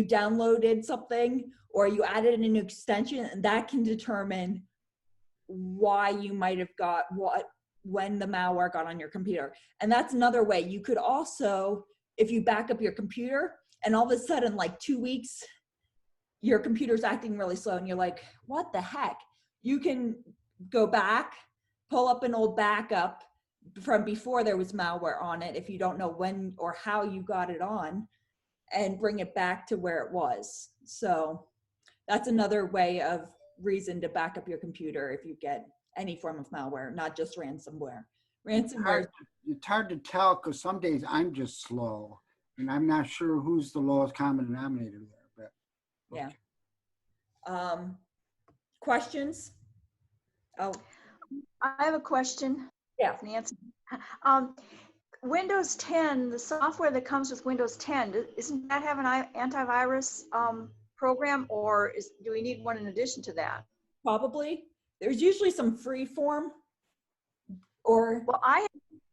downloaded something or you added a new extension, and that can determine why you might have got when the malware got on your computer. And that's another way. You could also, if you back up your computer and all of a sudden, 2 weeks, your computer's acting really slow and you're like, what the heck? You can go back, pull up an old backup, from before there was malware on it if you don't know when or how you got it on, and bring it back to where it was. So that's another way of reason to back up your computer if you get any form of malware, not just ransomware. Ransomware. It's hard to tell because some days I'm just slow and I'm not sure who's the lowest common denominator there. But okay. Yeah. Questions? Oh, I have a question. Yeah. Nancy. Windows 10, the software that comes with Windows 10, isn't that have an antivirus program, or do we need one in addition to that? Probably. There's usually some free form. Or well, I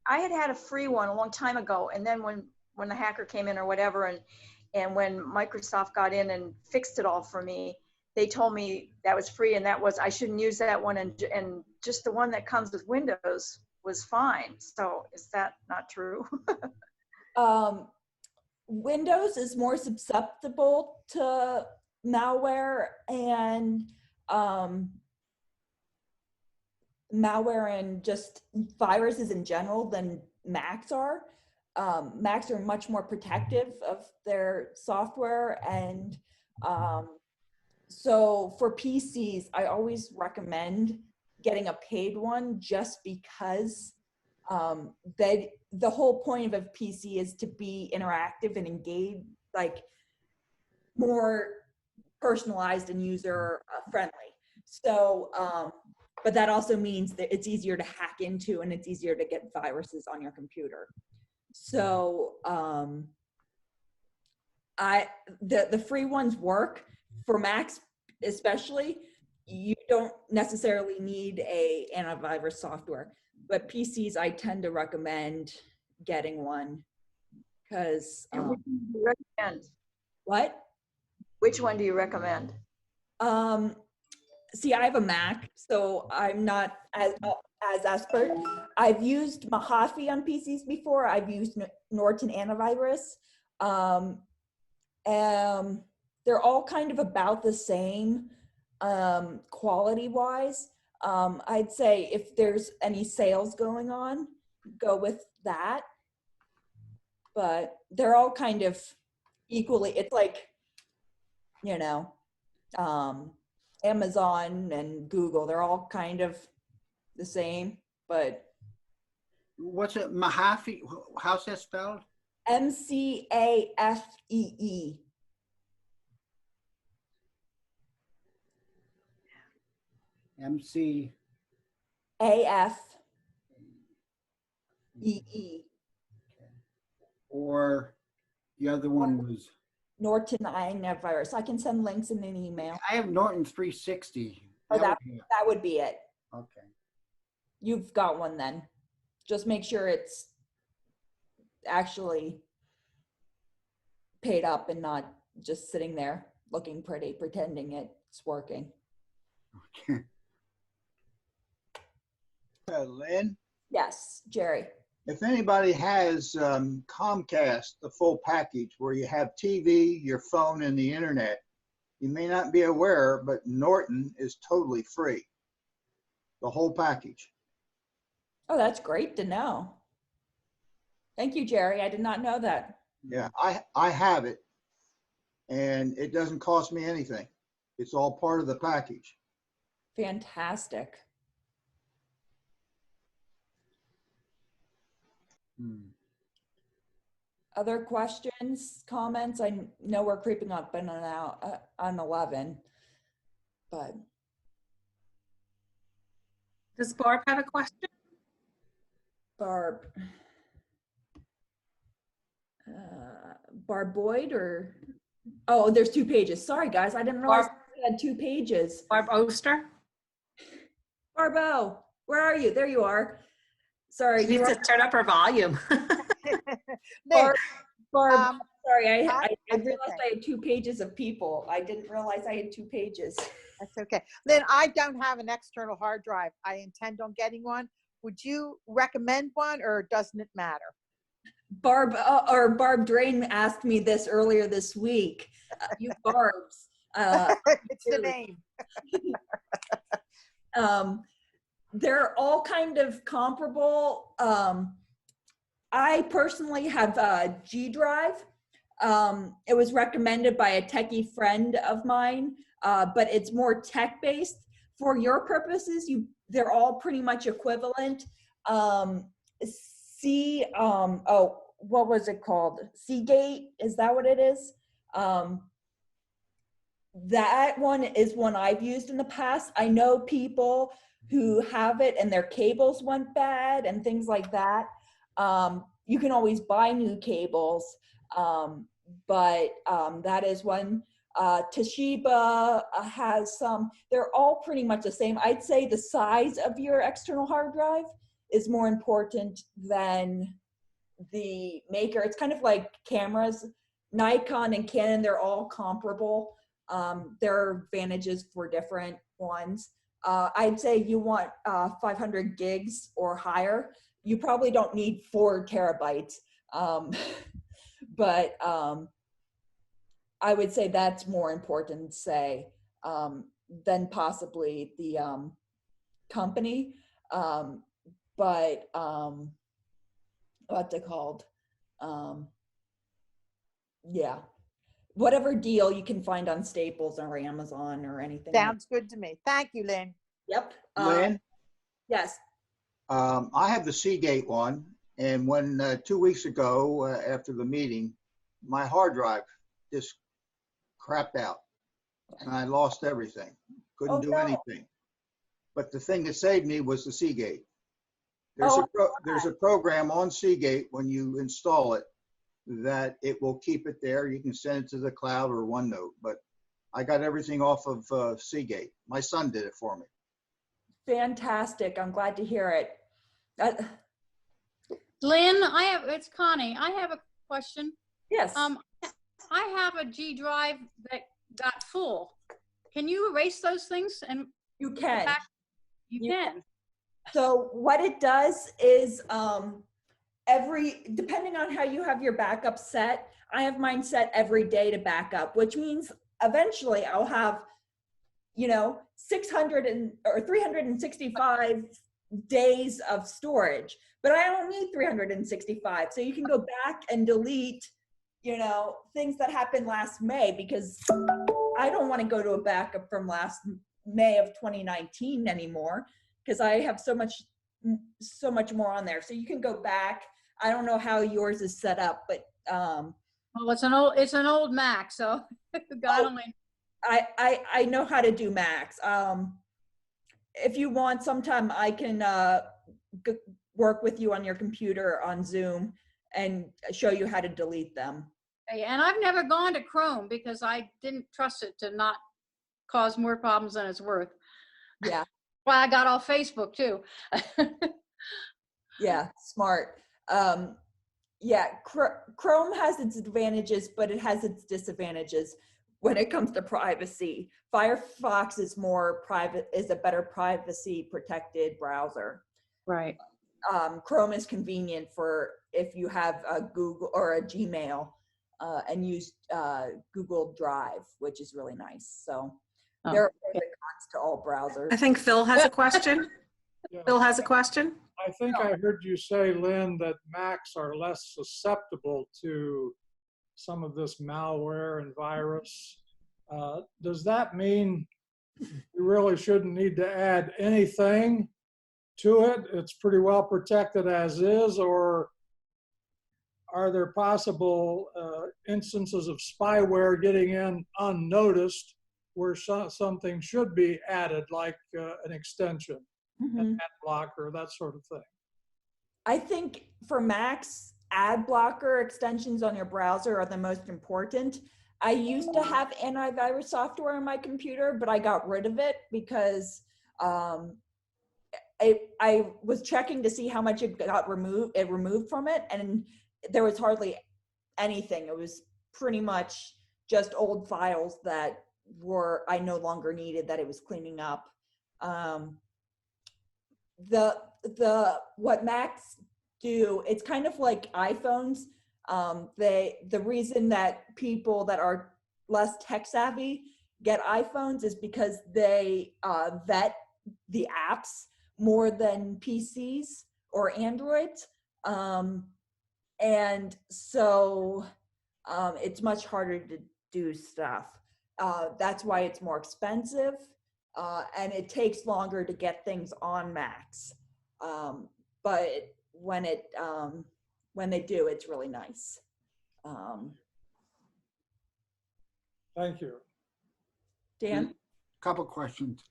had a free one a long time ago, and then when the hacker came in or whatever, and when Microsoft got in and fixed it all for me, they told me that was free and that was I shouldn't use that one, and just the one that comes with Windows was fine. So is that not true? Windows is more susceptible to malware and just viruses in general than Macs are. Macs are much more protective of their software, and so for PCs, I always recommend getting a paid one just because the whole point of a PC is to be interactive and engaged, like more personalized and user friendly. So, but that also means that it's easier to hack into and it's easier to get viruses on your computer. So the free ones work for Macs, especially. You don't necessarily need a antivirus software, but PCs I tend to recommend getting one because. Which one do you recommend? What? Which one do you recommend? See, I have a Mac, so I'm not as expert. I've used Mojave on PCs before. I've used Norton Antivirus. They're all kind of about the same quality-wise. I'd say if there's any sales going on, go with that. But they're all kind of equally. It's like, Amazon and Google, they're all kind of the same, but. What's it, Mojave? How's that spelled? Mcafee. MC. AFEE. Or the other one was Norton Antivirus. I can send links in an email. I have Norton 360. That would be it. Okay. You've got one then. Just make sure it's actually paid up and not just sitting there looking pretty, pretending it's working. Okay. Lynn? Yes, Jerry. If anybody has Comcast, the full package where you have TV, your phone, and the internet, you may not be aware, but Norton is totally free. The whole package. Oh, that's great to know. Thank you, Jerry. I did not know that. Yeah, I have it, and it doesn't cost me anything. It's all part of the package. Fantastic. Other questions, comments? I know we're creeping up on 11, but. Does Barb have a question? Barb. Barb Boyd or? Oh, there's 2 pages. Sorry, guys. I didn't realize we had 2 pages. Barb Oster? Barbo, where are you? There you are. Sorry. She needs to turn up her volume. Barb, sorry, I realized I had 2 pages of people. I didn't realize I had 2 pages. That's okay. Lynn, I don't have an external hard drive. I intend on getting one. Would you recommend one, or doesn't it matter? Barb Drain asked me this earlier this week. You Barbs. It's the name. they're all kind of comparable. I personally have a G Drive. It was recommended by a techie friend of mine, but it's more tech-based. For your purposes, they're all pretty much equivalent. What was it called? Seagate, is that what it is? That one is one I've used in the past. I know people who have it and their cables went bad and things like that. You can always buy new cables, but that is one. Toshiba has some. They're all pretty much the same. I'd say the size of your external hard drive is more important than the maker. It's kind of like cameras. Nikon and Canon, they're all comparable. There are advantages for different ones. I'd say you want 500 gigs or higher. You probably don't need 4 terabytes. But I would say that's more important, say, than possibly the company. But what's it called? Yeah. Whatever deal you can find on Staples or Amazon or anything. Sounds good to me. Thank you, Lynn. Yep. Lynn? Yes. I have the Seagate one, and when 2 weeks ago, after the meeting, my hard drive just crapped out, and I lost everything. Couldn't do anything. But the thing that saved me was the Seagate. There's a program on Seagate when you install it that it will keep it there. You can send it to the cloud or OneNote, but I got everything off of Seagate. My son did it for me. Fantastic. I'm glad to hear it. Lynn, it's Connie. I have a question. Yes. I have a G drive that got full. Can you erase those things? And you can. You can. So what it does is depending on how you have your backup set, I have mine set every day to backup, which means eventually I'll have, 600 or 365 days of storage, but I don't need 365. So you can go back and delete, things that happened last May, because I don't want to go to a backup from last May of 2019 anymore, because I have so much more on there. So you can go back. I don't know how yours is set up, but well, it's an old Mac, so God only. I know how to do Macs. If you want, sometime I can work with you on your computer on Zoom and show you how to delete them. And I've never gone to Chrome because I didn't trust it to not cause more problems than it's worth. Yeah. Well, I got off Facebook too. Yeah, smart. Chrome has its advantages, but it has its disadvantages when it comes to privacy. Firefox is a better privacy protected browser. Right. Chrome is convenient for if you have a Google or a Gmail and use Google Drive, which is really nice. So there are pros and cons to all browsers. I think Phil has a question. Yeah. Phil has a question. I think I heard you say, Lynn, that Macs are less susceptible to some of this malware and virus. Does that mean you really shouldn't need to add anything to it? It's pretty well protected as is, or are there possible instances of spyware getting in unnoticed where something should be added, like an extension, an ad blocker, that sort of thing? I think for Macs, ad blocker extensions on your browser are the most important. I used to have antivirus software on my computer, but I got rid of it because I was checking to see how much it removed from it, and there was hardly anything. It was pretty much just old files that I no longer needed, that it was cleaning up. What Macs do, it's kind of like iPhones. The reason that people that are less tech savvy get iPhones is because they vet the apps, more than PCs or Androids. And so it's much harder to do stuff. That's why it's more expensive, and it takes longer to get things on Macs. But when they do, it's really nice. Thank you. Dan? Couple questions.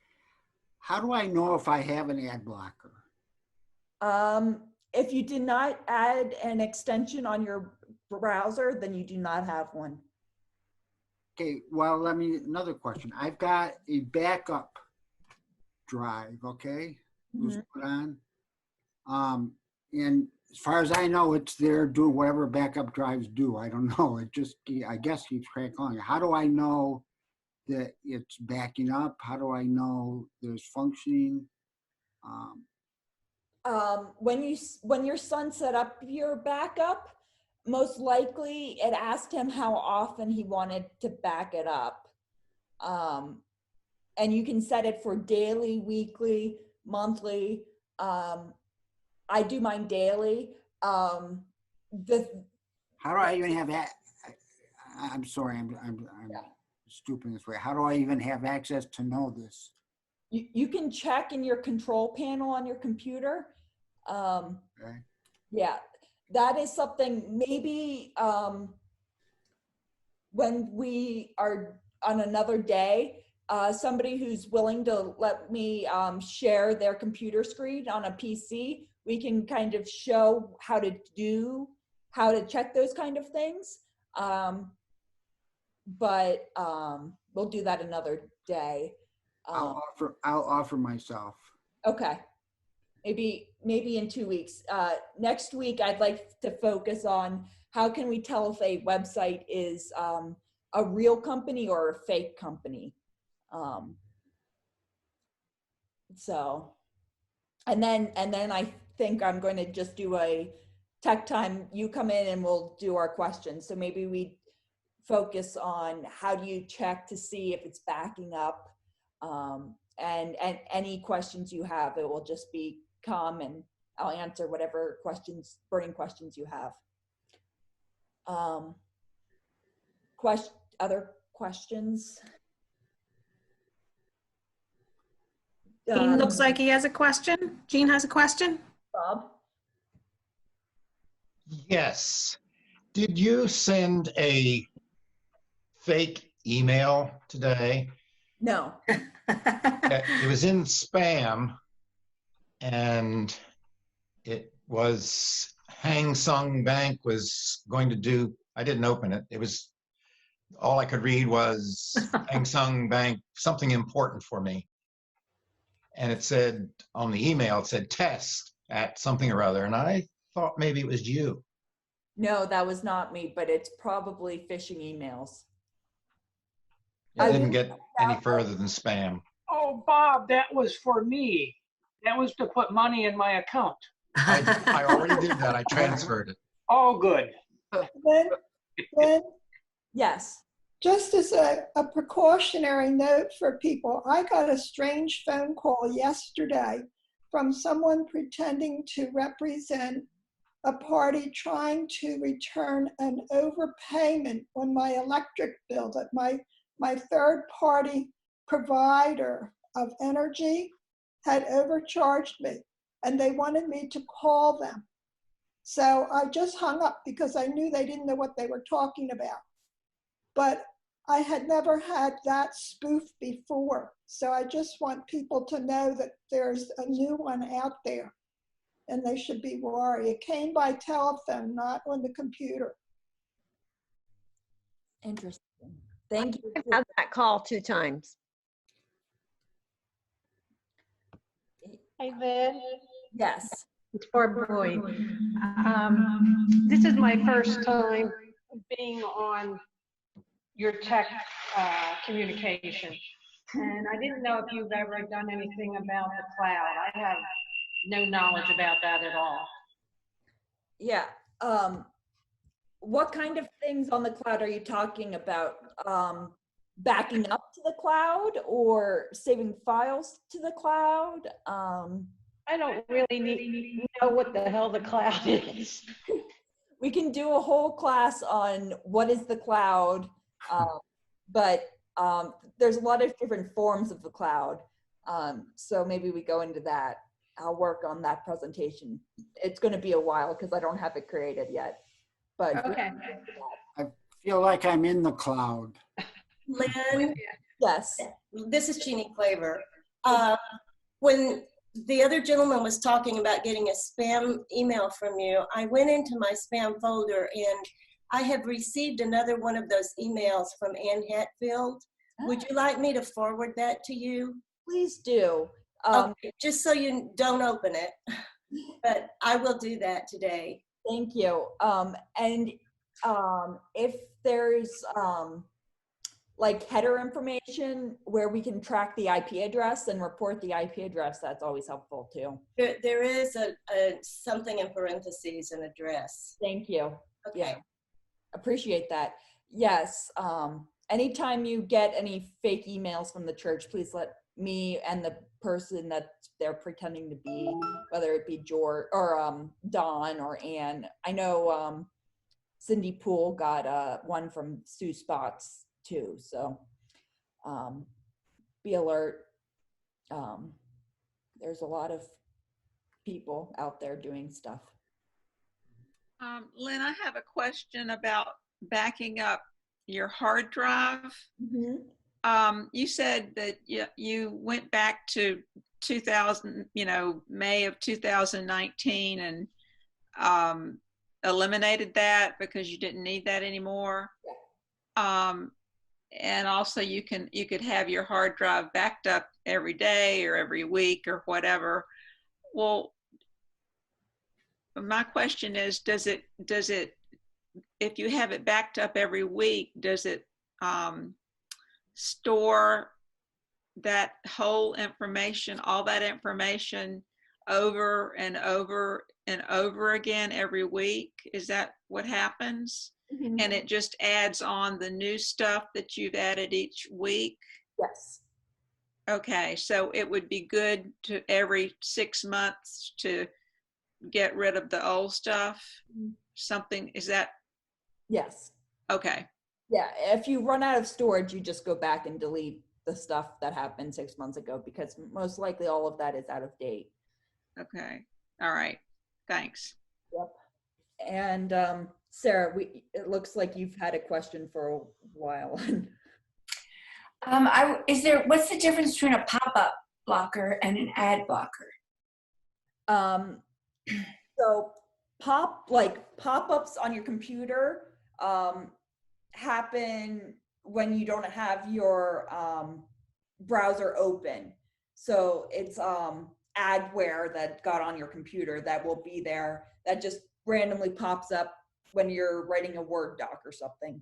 How do I know if I have an ad blocker? If you did not add an extension on your browser, then you do not have one. Okay, well, another question. I've got a backup drive, okay? It was put on. And as far as I know, it's there doing whatever backup drives do. I don't know. It just, I guess, keeps track on it. How do I know that it's backing up? How do I know there's functioning? When your son set up your backup, most likely it asked him how often he wanted to back it up. And you can set it for daily, weekly, monthly. I do mine daily. How do I even have that? I'm sorry, I'm stupid this way. How do I even have access to know this? You can check in your control panel on your computer. Okay. Yeah, that is something maybe when we are on another day, somebody who's willing to let me share their computer screen on a PC, we can kind of show how to check those kind of things. But we'll do that another day. I'll offer myself. Okay. Maybe in 2 weeks. Next week, I'd like to focus on how can we tell if a website is a real company or a fake company. So, and then I think I'm going to just do a tech time. You come in and we'll do our questions. So maybe we focus on how do you check to see if it's backing up, and any questions you have. It will just be come and I'll answer whatever burning questions you have. Other questions? Gene looks like he has a question. Gene has a question. Bob? Yes. Did you send a fake email today? No. It was in spam, and it was Hang Sung Bank was going to do, I didn't open it. It was, all I could read was Hang Sung Bank, something important for me. And it said on the email, it said test at something or other. And I thought maybe it was you. No, that was not me, but it's probably phishing emails. I didn't get any further than spam. Oh, Bob, that was for me. That was to put money in my account. I already did that. I transferred it. Oh, good. Lynn, yes. Just as a precautionary note for people, I got a strange phone call yesterday from someone pretending to represent a party trying to return an overpayment on my electric bill that my third-party provider of energy had overcharged me, and they wanted me to call them. So I just hung up because I knew they didn't know what they were talking about. But I had never had that spoof before. So I just want people to know that there's a new one out there and they should be worried. It came by telephone, not on the computer. Interesting. Thank you. I've had that call 2 times. Hey, Lynn. Yes. It's Barb Boyd. This is my first time being on your tech communication. And I didn't know if you've ever done anything about the cloud. I have no knowledge about that at all. Yeah. What kind of things on the cloud are you talking about? Backing up to the cloud or saving files to the cloud? I don't really know what the hell the cloud is. We can do a whole class on what is the cloud, but there's a lot of different forms of the cloud. So maybe we go into that. I'll work on that presentation. It's going to be a while because I don't have it created yet. But okay. I feel like I'm in the cloud. Lynn, yes, this is Jeannie Claver. When the other gentleman was talking about getting a spam email from you, I went into my spam folder and I have received another one of those emails from Ann Hatfield. Would you like me to forward that to you? Please do. Okay, just so you don't open it, but I will do that today. Thank you. And if there's like header information where we can track the IP address and report the IP address, that's always helpful too. There is a something in parentheses, an address. Thank you. Okay. Yeah, appreciate that. Yes. Anytime you get any fake emails from the church, please let me and the person that they're pretending to be, whether it be George or Don or Ann. I know Cindy Poole got one from Sue Spots too. So be alert. There's a lot of people out there doing stuff. Lynn, I have a question about backing up your hard drive. Mm-hmm. You said that you went back to 2000, May of 2019 and eliminated that because you didn't need that anymore. And also you could have your hard drive backed up every day or every week or whatever. Well, my question is, does it, if you have it backed up every week, does it store that whole information, all that information over and over and over again every week? Is that what happens? Mm-hmm. And it just adds on the new stuff that you've added each week? Yes. Okay, so it would be good to every 6 months to get rid of the old stuff? Something, is that? Yes. Okay. Yeah, if you run out of storage, you just go back and delete the stuff that happened 6 months ago because most likely all of that is out of date. Okay. All right. Thanks. Yep. And Sarah, it looks like you've had a question for a while. What's the difference between a pop-up blocker and an ad blocker? So pop-ups on your computer happen when you don't have your browser open. So it's adware that got on your computer that will be there that just randomly pops up when you're writing a Word doc or something.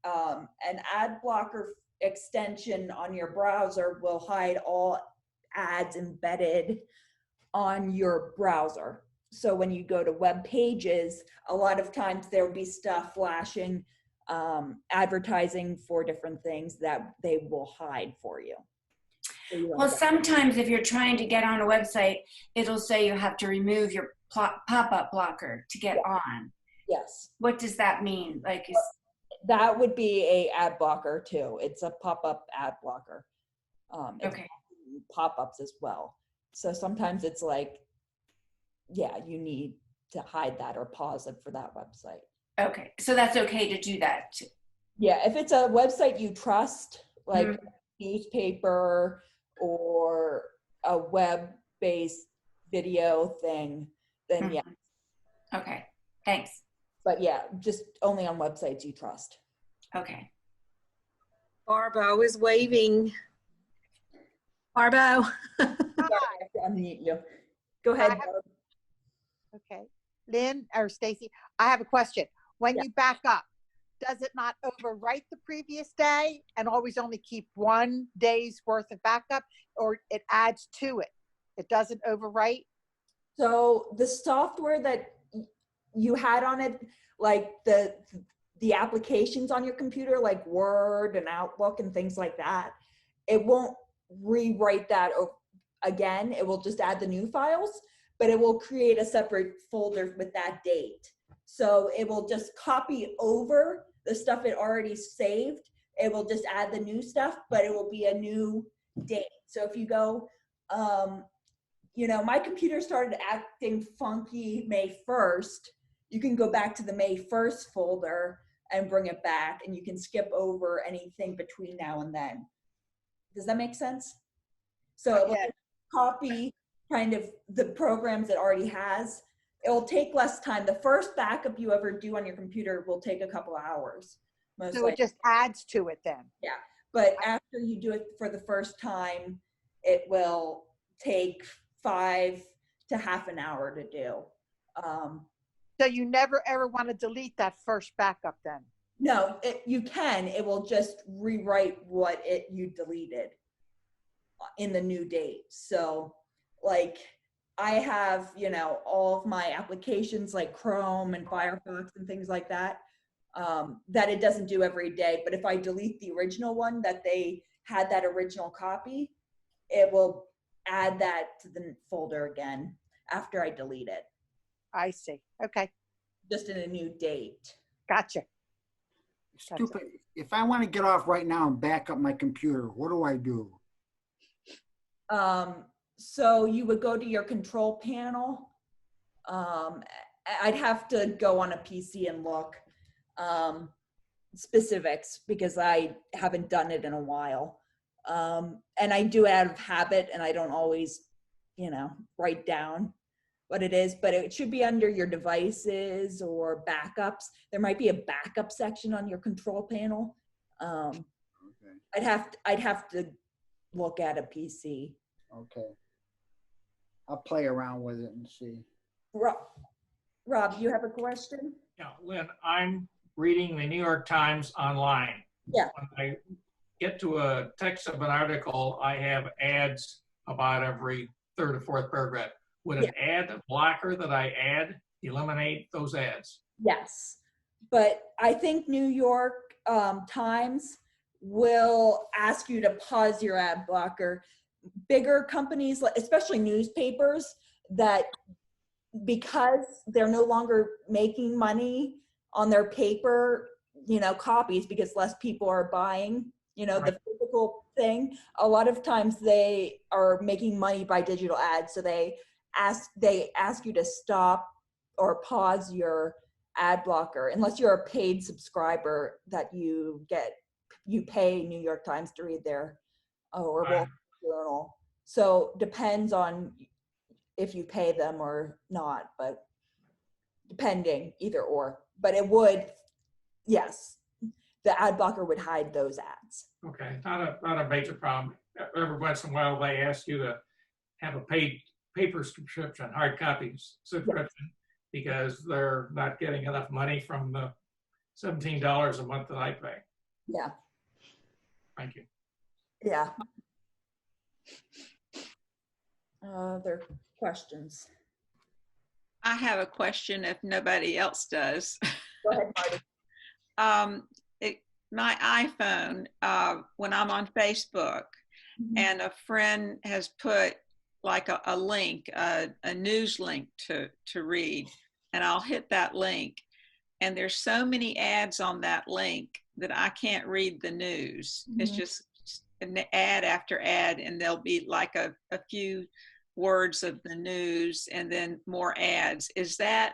An ad blocker extension on your browser will hide all ads embedded on your browser. So when you go to web pages, a lot of times there will be stuff flashing, advertising for different things that they will hide for you. So well, sometimes if you're trying to get on a website, it'll say you have to remove your pop-up blocker to get on. Yes. What does that mean? That would be a ad blocker too. It's a pop-up ad blocker. Okay. Pop-ups as well. So sometimes it's like, yeah, you need to hide that or pause it for that website. Okay, so that's okay to do that too. Yeah, if it's a website you trust, like a newspaper or a web-based video thing, then yeah. Okay, thanks. But yeah, just only on websites you trust. Okay. Barbo is waving. Barbo. Unmute you. Go ahead. Okay. Lynn or Stacy, I have a question. When you back up, does it not overwrite the previous day and always only keep 1 day's worth of backup, or it adds to it? It doesn't overwrite? So the software that you had on it, like the applications on your computer, like Word and Outlook and things like that, it won't rewrite that again, it will just add the new files, but it will create a separate folder with that date. So it will just copy over the stuff it already saved. It will just add the new stuff, but it will be a new date. So if you go, you know, my computer started acting funky May 1st. You can go back to the May 1st folder and bring it back, and you can skip over anything between now and then. Does that make sense? So it will just copy kind of the programs it already has. It will take less time. The first backup you ever do on your computer will take a couple of hours. So it just adds to it then. Yeah, but after you do it for the first time, it will take 5 to half an hour to do. So you never ever want to delete that first backup then? No, you can. It will just rewrite what you deleted in the new date. So like I have, you know, all of my applications like Chrome and Firefox and things like that, that it doesn't do every day. But if I delete the original one that they had that original copy, it will add that to the folder again after I delete it. I see. Okay. Just in a new date. Gotcha. Stupid. If I want to get off right now and back up my computer, what do I do? So you would go to your control panel. I'd have to go on a PC and look specifics because I haven't done it in a while. And I do out of habit, and I don't always, you know, write down what it is, but it should be under your devices or backups. There might be a backup section on your control panel. Okay. I'd have to look at a PC. Okay. I'll play around with it and see. Rob, you have a question? Yeah, Lynn, I'm reading the New York Times online. Yeah. When I get to a text of an article, I have ads about every third or fourth paragraph. Would an ad blocker that I add eliminate those ads? Yes, but I think New York Times will ask you to pause your ad blocker. Bigger companies, especially newspapers, that because they're no longer making money on their paper, you know, copies because less people are buying, you know, the physical thing. A lot of times they are making money by digital ads, so they ask you to stop or pause your ad blocker unless you're a paid subscriber that you pay New York Times to read their or Wall Street Journal. So depends on if you pay them or not, but depending, either or. But it would, yes, the ad blocker would hide those ads. Okay, not a major problem. Every once in a while, they ask you to have a paid paper subscription, hard copy subscription, because they're not getting enough money from the $17 a month that I pay. Yeah. Thank you. Yeah. Other questions? I have a question if nobody else does. Go ahead, Marty. My iPhone, when I'm on Facebook, and a friend has put like a link, a news link to read, and I'll hit that link, and there's so many ads on that link that I can't read the news. It's just an ad after ad, and there'll be like a few words of the news and then more ads. Is that,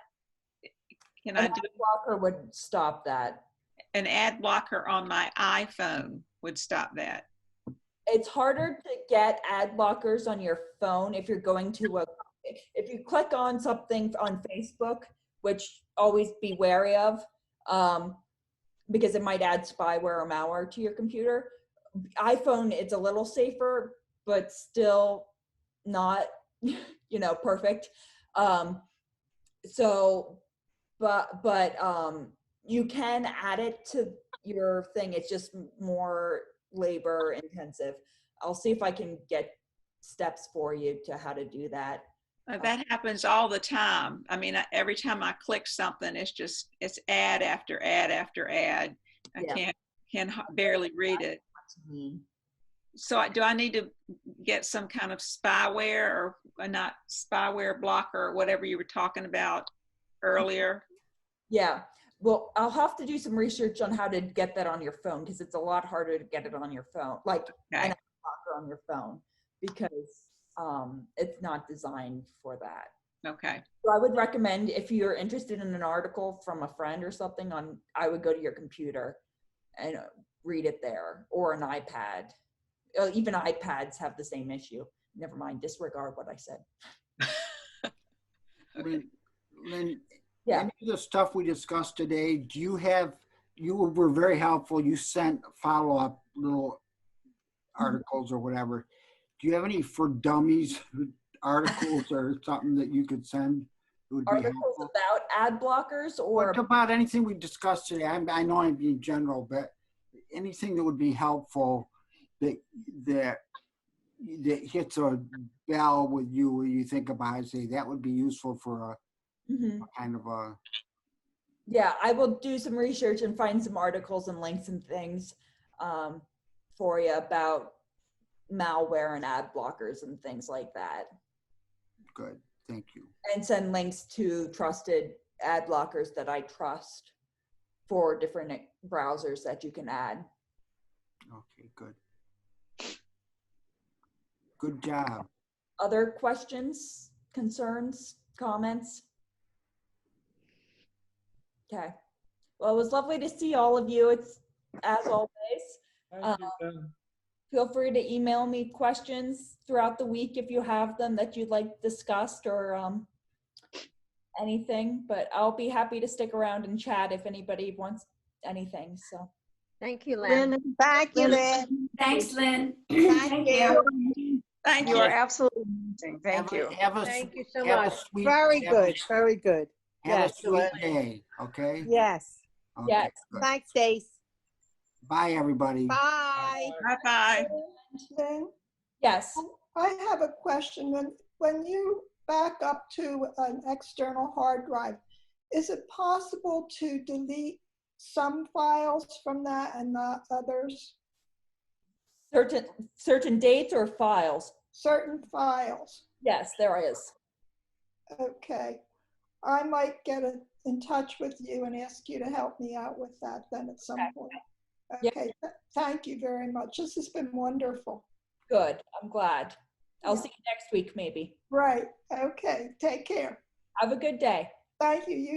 can I do? An ad blocker would stop that. An ad blocker on my iPhone would stop that. It's harder to get ad blockers on your phone if you're going to if you click on something on Facebook, which always be wary of, because it might add spyware or malware to your computer. iPhone, it's a little safer, but still not, you know, perfect. You can add it to your thing. It's just more labor intensive. I'll see if I can get steps for you to how to do that. That happens all the time. I mean, every time I click something, it's ad after ad after ad. I can't barely read it. So do I need to get some kind of spyware or not spyware blocker or whatever you were talking about earlier? Yeah. Well, I'll have to do some research on how to get that on your phone because it's a lot harder to get it on your phone, like an ad blocker on your phone, because it's not designed for that. Okay. So I would recommend if you're interested in an article from a friend or something I would go to your computer and read it there, or an iPad. Even iPads have the same issue. Never mind, disregard what I said. Lynn, yeah. Any of the stuff we discussed today, do you have, you were very helpful. You sent follow-up little articles or whatever. Do you have any for dummies articles or something that you could send? It would be Articles helpful? about ad blockers or What about anything we discussed today? I know I'm being general, but anything that would be helpful that hits a bell with you where you think about it, say that would be useful for a kind of a. Yeah, I will do some research and find some articles and links and things for you about malware and ad blockers and things like that. Good, thank you. And send links to trusted ad blockers that I trust for different browsers that you can add. Okay, good. Good job. Other questions, concerns, comments? Okay. Well, it was lovely to see all of you. It's as always. Feel free to email me questions throughout the week if you have them that you'd like discussed or anything, but I'll be happy to stick around and chat if anybody wants anything. So thank you, Lynn. Thank you, Lynn. Thanks, Lynn. Thank you. Thank you you. are absolutely amazing. Thank you. Thank you so have a much. sweet- Very have a- good. Very good. Have Yes. a sweet day, okay? Yes. Okay, yes. good. Thanks, Stace. Bye, everybody. Bye. Bye-bye. Lynn, yes. I have a question. When you back up to an external hard drive, is it possible to delete some files from that and not others? Certain dates or files? Certain files. Yes, there is. Okay. I might get in touch with you and ask you to help me out with that then at some point. Okay. Thank you very much. This has been wonderful. Good. I'm glad. I'll see you next week, maybe. Right. Okay. Take care. Have a good day. Thank you. You